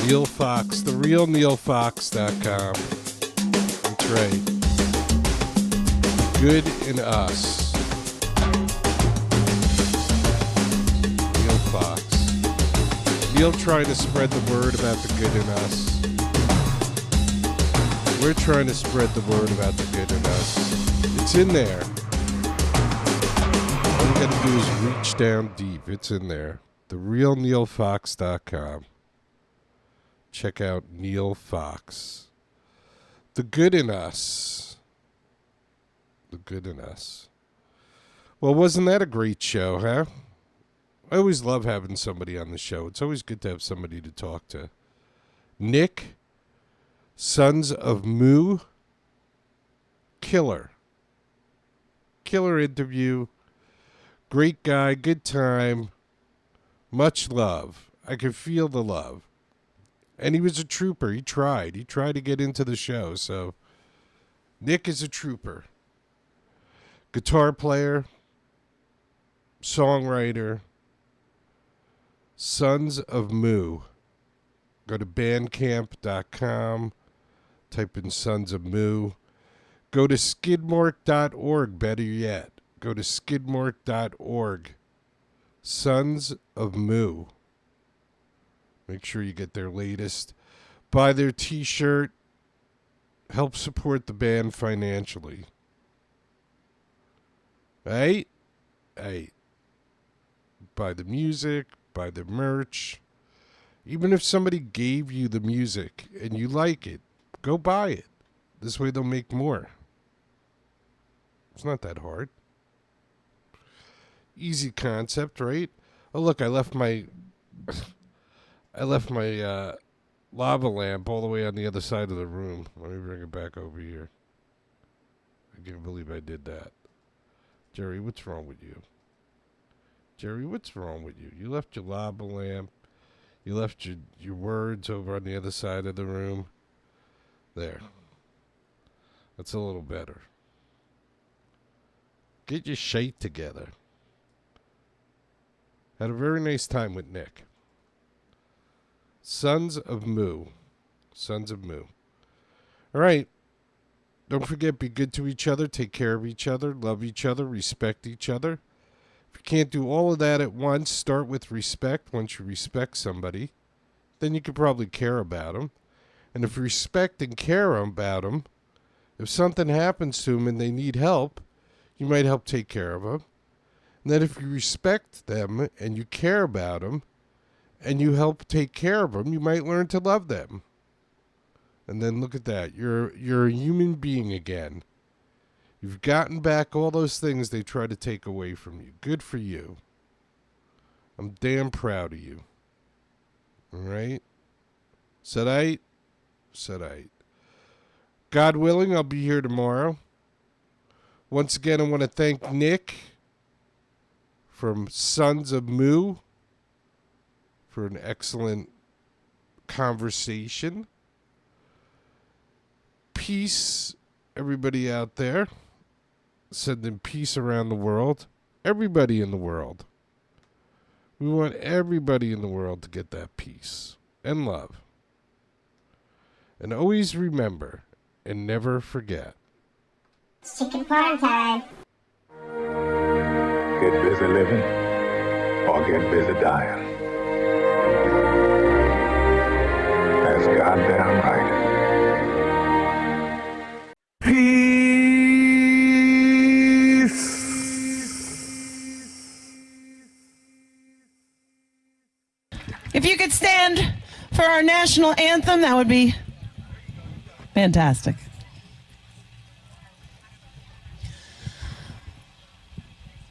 Neil Fox, therealneilfox.com. That's right. Good in Us. Neil Fox. Neil trying to spread the word about the good in us. We're trying to spread the word about the good in us. It's in there. All you gotta do is reach down deep. It's in there. TheRealNeilFox.com. Check out Neil Fox. The good in us. The good in us. Well, wasn't that a great show, huh? I always love having somebody on the show. It's always good to have somebody to talk to. Nick, Sons of Moo. Killer interview. Great guy, good time. Much love. I could feel the love. And he was a trooper. He tried to get into the show. So Nick is a trooper. Guitar player, songwriter, Sons of Moo. Go to bandcamp.com, type in Sons of Moo. Go to skidmark.org, better yet. Go to skidmark.org. Sons of Moo. Make sure you get their latest. Buy their t-shirt. Help support the band financially. Right? Right. Buy the music, buy the merch. Even if somebody gave you the music and you like it, go buy it. This way they'll make more. It's not that hard. Easy concept, right? Oh, look, I left my lava lamp all the way on the other side of the room. Let me bring it back over here. I can't believe I did that. Jerry, what's wrong with you? Jerry, what's wrong with you? You left your lava lamp. You left your words over on the other side of the room. There. That's a little better. Get your shit together. Had a very nice time with Nick. Sons of Moo. Sons of Moo. All right. Don't forget, be good to each other. Take care of each other. Love each other. Respect each other. If you can't do all of that at once, start with respect. Once you respect somebody, then you could probably care about them. And if you respect and care about them, if something happens to them and they need help, you might help take care of them. And then if you respect them and you care about them and you help take care of them, you might learn to love them. And then look at that. You're a human being again. You've gotten back all those things they try to take away from you. Good for you. I'm damn proud of you. All right? Sedite? Sedite. God willing, I'll be here tomorrow. Once again, I want to thank Nick from Sons of Moo for an excellent conversation. Peace, everybody out there. Sending peace around the world. Everybody in the world. We want everybody in the world to get that peace and love. And always remember and never forget. It's chicken party time. Get busy living or get busy dying. That's goddamn right. Peace. If you could stand for our national anthem, that would be fantastic.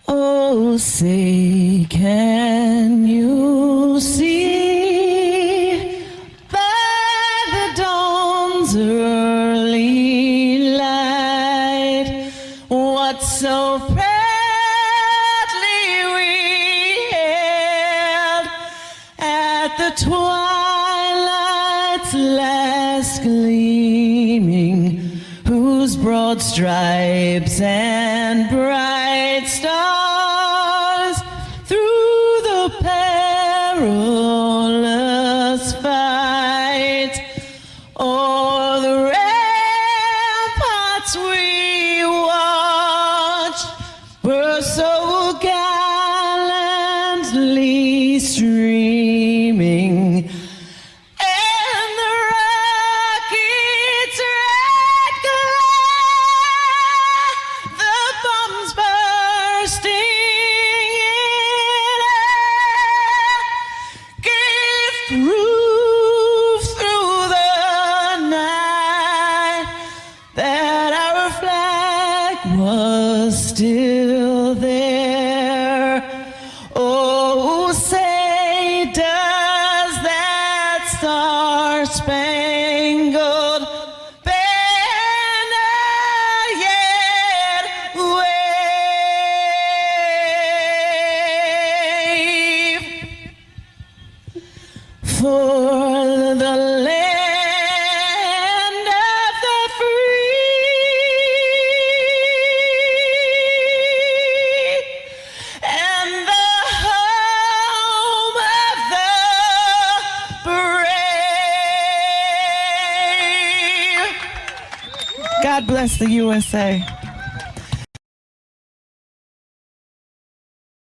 Oh, say, can you see by the dawn's early light what so proudly we hailed at the twilight's last gleaming, whose broad stripes and bright stars through the perilous fight gladly streaming, and the rocket's red glare, the bombs bursting in air, gave proof through the night that our flag was still there. Oh, say does that star-spangled banner yet wave for the land of the free and the home of the brave. God bless the USA.